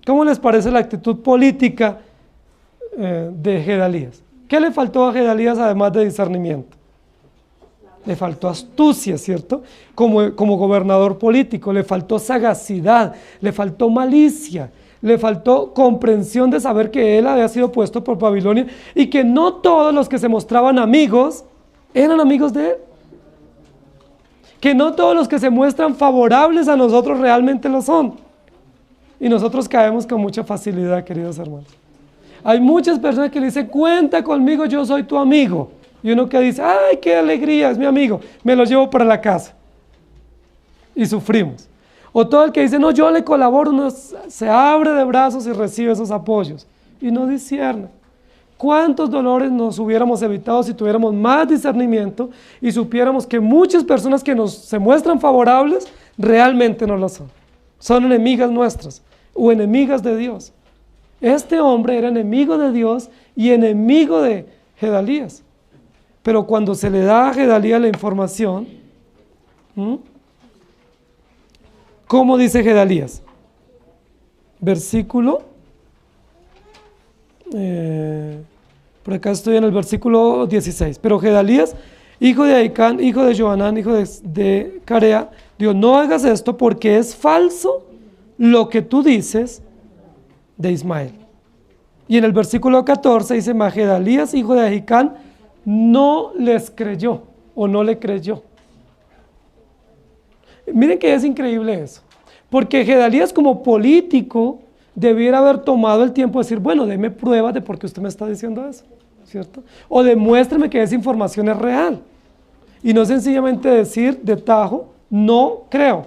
¿Cómo les parece la actitud política de Gedalías? ¿Qué le faltó a Gedalías además de discernimiento? Le faltó astucia, ¿cierto? Como gobernador político, le faltó sagacidad, le faltó malicia, le faltó comprensión de saber que él había sido puesto por Babilonia y que no todos los que se mostraban amigos eran amigos de él. Que no todos los que se muestran favorables a nosotros realmente lo son. Y nosotros caemos con mucha facilidad, queridos hermanos. Hay muchas personas que le dicen, cuenta conmigo, yo soy tu amigo. Y uno que dice, ay, qué alegría, es mi amigo, me lo llevo para la casa. Y sufrimos. O todo el que dice, no, yo le colaboro, uno se abre de brazos y recibe esos apoyos. Y no discierne. ¿Cuántos dolores nos hubiéramos evitado si tuviéramos más discernimiento y supiéramos que muchas personas que se muestran favorables realmente no lo son? Son enemigas nuestras o enemigas de Dios. Este hombre era enemigo de Dios y enemigo de Gedalías. Pero cuando se le da a Gedalías la información, ¿cómo dice Gedalías? Versículo, por acá estoy en el versículo 16. Pero Gedalías, hijo de Ahicam, hijo de Johanán, hijo de Carea, dijo, no hagas esto porque es falso lo que tú dices de Ismael. Y en el versículo 14 dice, mas Gedalías, hijo de Ahicam, no les creyó o no le creyó. Miren que es increíble eso, porque Gedalías como político debiera haber tomado el tiempo de decir, bueno, deme pruebas de por qué usted me está diciendo eso, ¿cierto? O demuéstreme que esa información es real. Y no sencillamente decir de tajo, no creo.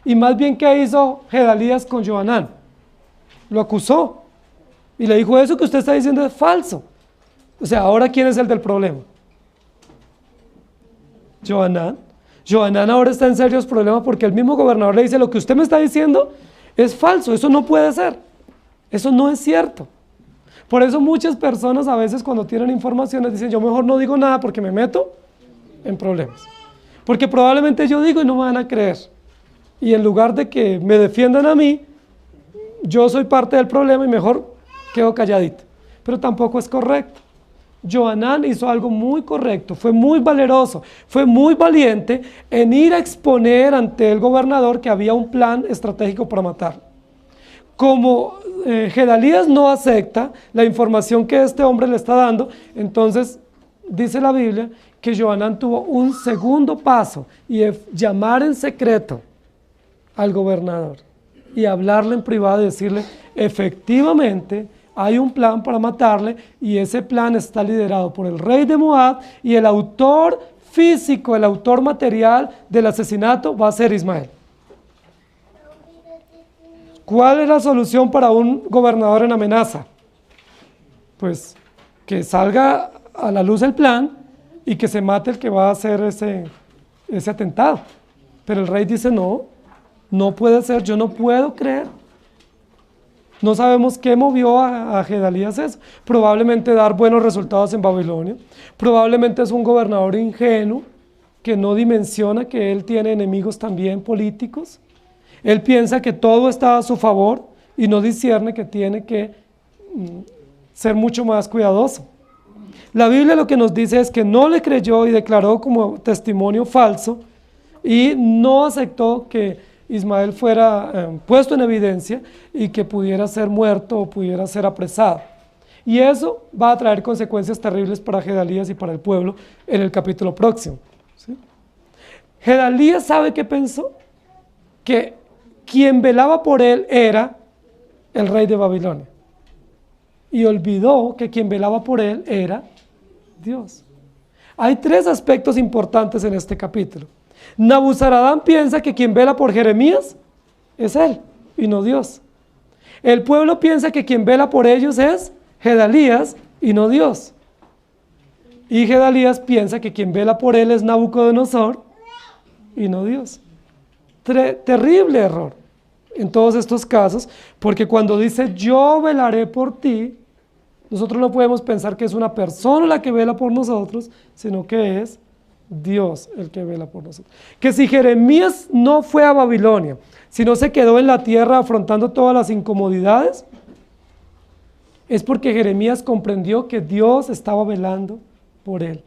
Y más bien, ¿qué hizo Gedalías con Johanán? Lo acusó y le dijo, eso que usted está diciendo es falso. O sea, ahora ¿quién es el del problema? Johanán. Johanán ahora está en serios problemas porque el mismo gobernador le dice, lo que usted me está diciendo es falso, eso no puede ser, eso no es cierto. Por eso muchas personas a veces cuando tienen informaciones dicen, yo mejor no digo nada porque me meto en problemas. Porque probablemente yo digo y no me van a creer. Y en lugar de que me defiendan a mí, yo soy parte del problema y mejor quedo calladito. Pero tampoco es correcto. Johanán hizo algo muy correcto, fue muy valeroso, fue muy valiente en ir a exponer ante el gobernador que había un plan estratégico para matarlo. Como Gedalías no acepta la información que este hombre le está dando, entonces dice la Biblia que Johanán tuvo un segundo paso y es llamar en secreto al gobernador y hablarle en privado y decirle, efectivamente, hay un plan para matarle y ese plan está liderado por el rey de Moab y el autor físico, el autor material del asesinato va a ser Ismael. ¿Cuál es la solución para un gobernador en amenaza? Pues que salga a la luz el plan y que se mate el que va a hacer ese atentado. Pero el rey dice no, no puede ser, yo no puedo creer. No sabemos qué movió a Gedalías eso. Probablemente dar buenos resultados en Babilonia. Probablemente es un gobernador ingenuo que no dimensiona que él tiene enemigos también políticos. Él piensa que todo está a su favor y no discierne que tiene que ser mucho más cuidadoso. La Biblia lo que nos dice es que no le creyó y declaró como testimonio falso y no aceptó que Ismael fuera puesto en evidencia y que pudiera ser muerto o pudiera ser apresado. Y eso va a traer consecuencias terribles para Gedalías y para el pueblo en el capítulo próximo. ¿Sí? Gedalías ¿sabe qué pensó? Que quien velaba por él era el rey de Babilonia. Y olvidó que quien velaba por él era Dios. Hay tres aspectos importantes en este capítulo. Nabuzaradán piensa que quien vela por Jeremías es él y no Dios. El pueblo piensa que quien vela por ellos es Gedalías y no Dios. Y Gedalías piensa que quien vela por él es Nabucodonosor y no Dios. Terrible error en todos estos casos, porque cuando dice yo velaré por ti, nosotros no podemos pensar que es una persona la que vela por nosotros, sino que es Dios el que vela por nosotros. Que si Jeremías no fue a Babilonia, sino se quedó en la tierra afrontando todas las incomodidades, es porque Jeremías comprendió que Dios estaba velando por él.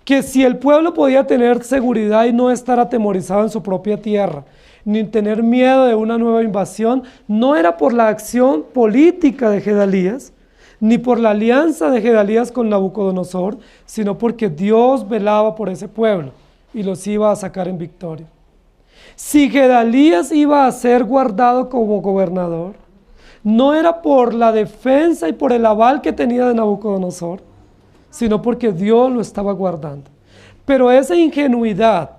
Que si el pueblo podía tener seguridad y no estar atemorizado en su propia tierra, ni tener miedo de una nueva invasión, no era por la acción política de Gedalías, ni por la alianza de Gedalías con Nabucodonosor, sino porque Dios velaba por ese pueblo y los iba a sacar en victoria. Si Gedalías iba a ser guardado como gobernador, no era por la defensa y por el aval que tenía de Nabucodonosor, sino porque Dios lo estaba guardando. Pero esa ingenuidad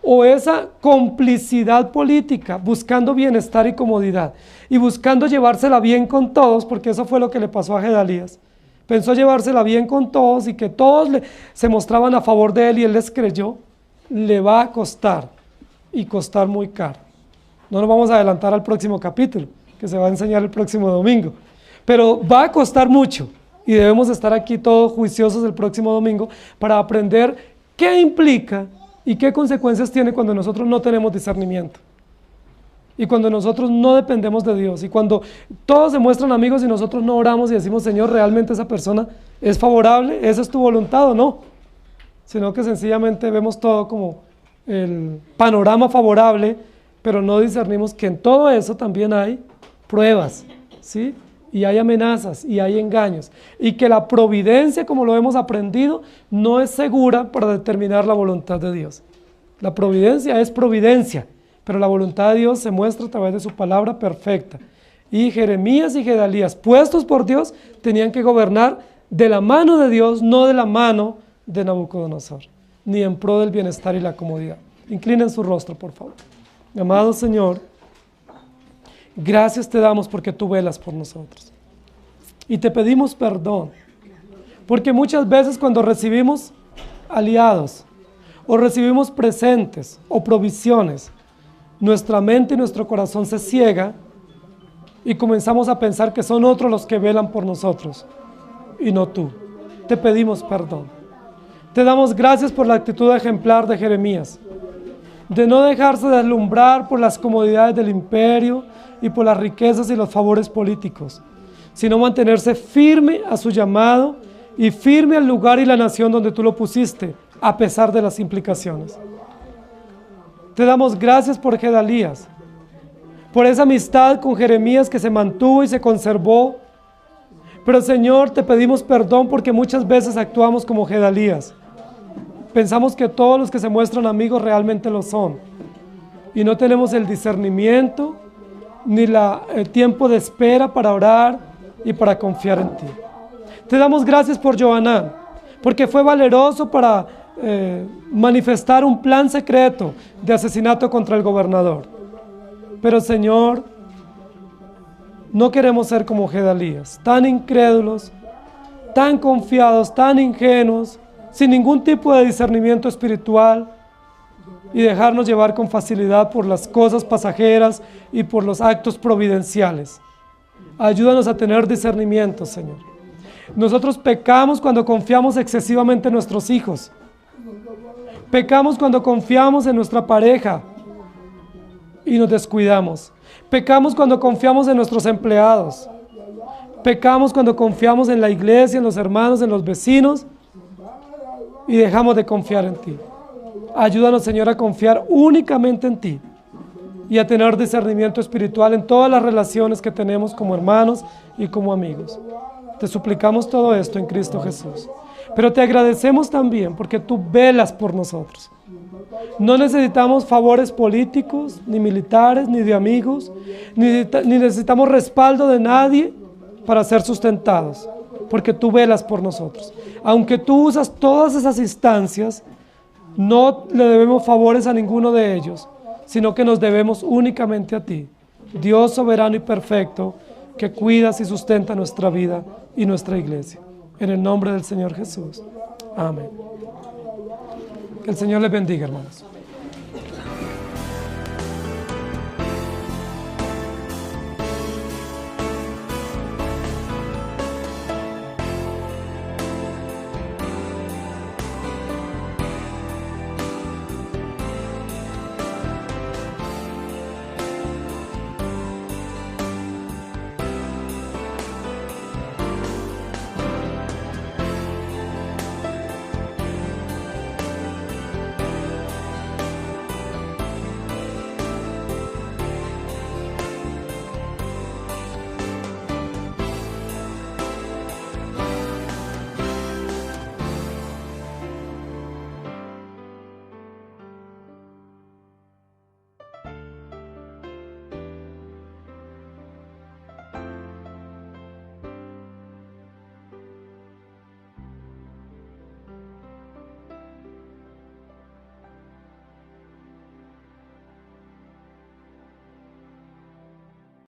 o esa complicidad política, buscando bienestar y comodidad, y buscando llevársela bien con todos, porque eso fue lo que le pasó a Gedalías. Pensó llevársela bien con todos y que todos se mostraban a favor de él y él les creyó, le va a costar, y costar muy caro. No nos vamos a adelantar al próximo capítulo, que se va a enseñar el próximo domingo, pero va a costar mucho, y debemos estar aquí todos juiciosos el próximo domingo para aprender qué implica y qué consecuencias tiene cuando nosotros no tenemos discernimiento. Y cuando nosotros no dependemos de Dios. Y cuando todos se muestran amigos y nosotros no oramos y decimos, Señor, ¿realmente esa persona es favorable? ¿Esa es tu voluntad o no? Sino que sencillamente vemos todo como el panorama favorable, pero no discernimos que en todo eso también hay pruebas, ¿sí? Y hay amenazas y hay engaños, y que la providencia, como lo hemos aprendido, no es segura para determinar la voluntad de Dios. La providencia es providencia, pero la voluntad de Dios se muestra a través de su palabra perfecta. Y Jeremías y Gedalías, puestos por Dios, tenían que gobernar de la mano de Dios, no de la mano de Nabucodonosor, ni en pro del bienestar y la comodidad. Inclinen su rostro, por favor. Amado Señor, gracias te damos porque tú velas por nosotros. Y te pedimos perdón, porque muchas veces cuando recibimos aliados, o recibimos presentes, o provisiones, nuestra mente y nuestro corazón se ciega, y comenzamos a pensar que son otros los que velan por nosotros, y no tú. Te pedimos perdón. Te damos gracias por la actitud ejemplar de Jeremías, de no dejarse deslumbrar por las comodidades del imperio, y por las riquezas y los favores políticos, sino mantenerse firme a su llamado y firme al lugar y la nación donde tú lo pusiste, a pesar de las implicaciones. Te damos gracias por Gedalías, por esa amistad con Jeremías que se mantuvo y se conservó, pero Señor, te pedimos perdón porque muchas veces actuamos como Gedalías. Pensamos que todos los que se muestran amigos realmente lo son, y no tenemos el discernimiento ni el tiempo de espera para orar y para confiar en ti. Te damos gracias por Johanán, porque fue valeroso para manifestar un plan secreto de asesinato contra el gobernador. Pero Señor, no queremos ser como Gedalías, tan incrédulos, tan confiados, tan ingenuos, sin ningún tipo de discernimiento espiritual, y dejarnos llevar con facilidad por las cosas pasajeras y por los actos providenciales. Ayúdanos a tener discernimiento, Señor. Nosotros pecamos cuando confiamos excesivamente en nuestros hijos. Pecamos cuando confiamos en nuestra pareja y nos descuidamos. Pecamos cuando confiamos en nuestros empleados. Pecamos cuando confiamos en la iglesia, en los hermanos, en los vecinos, y dejamos de confiar en ti. Ayúdanos, Señor, a confiar únicamente en ti y a tener discernimiento espiritual en todas las relaciones que tenemos como hermanos y como amigos. Te suplicamos todo esto en Cristo Jesús. Pero te agradecemos también porque tú velas por nosotros. No necesitamos favores políticos, ni militares, ni de amigos, ni necesitamos respaldo de nadie para ser sustentados. porque tú velas por nosotros. Aunque tú usas todas esas instancias, no le debemos favores a ninguno de ellos, sino que nos debemos únicamente a ti, Dios soberano y perfecto, que cuidas y sustenta nuestra vida y nuestra iglesia. En el nombre del Señor Jesús. Amén. Que el Señor les bendiga, hermanos.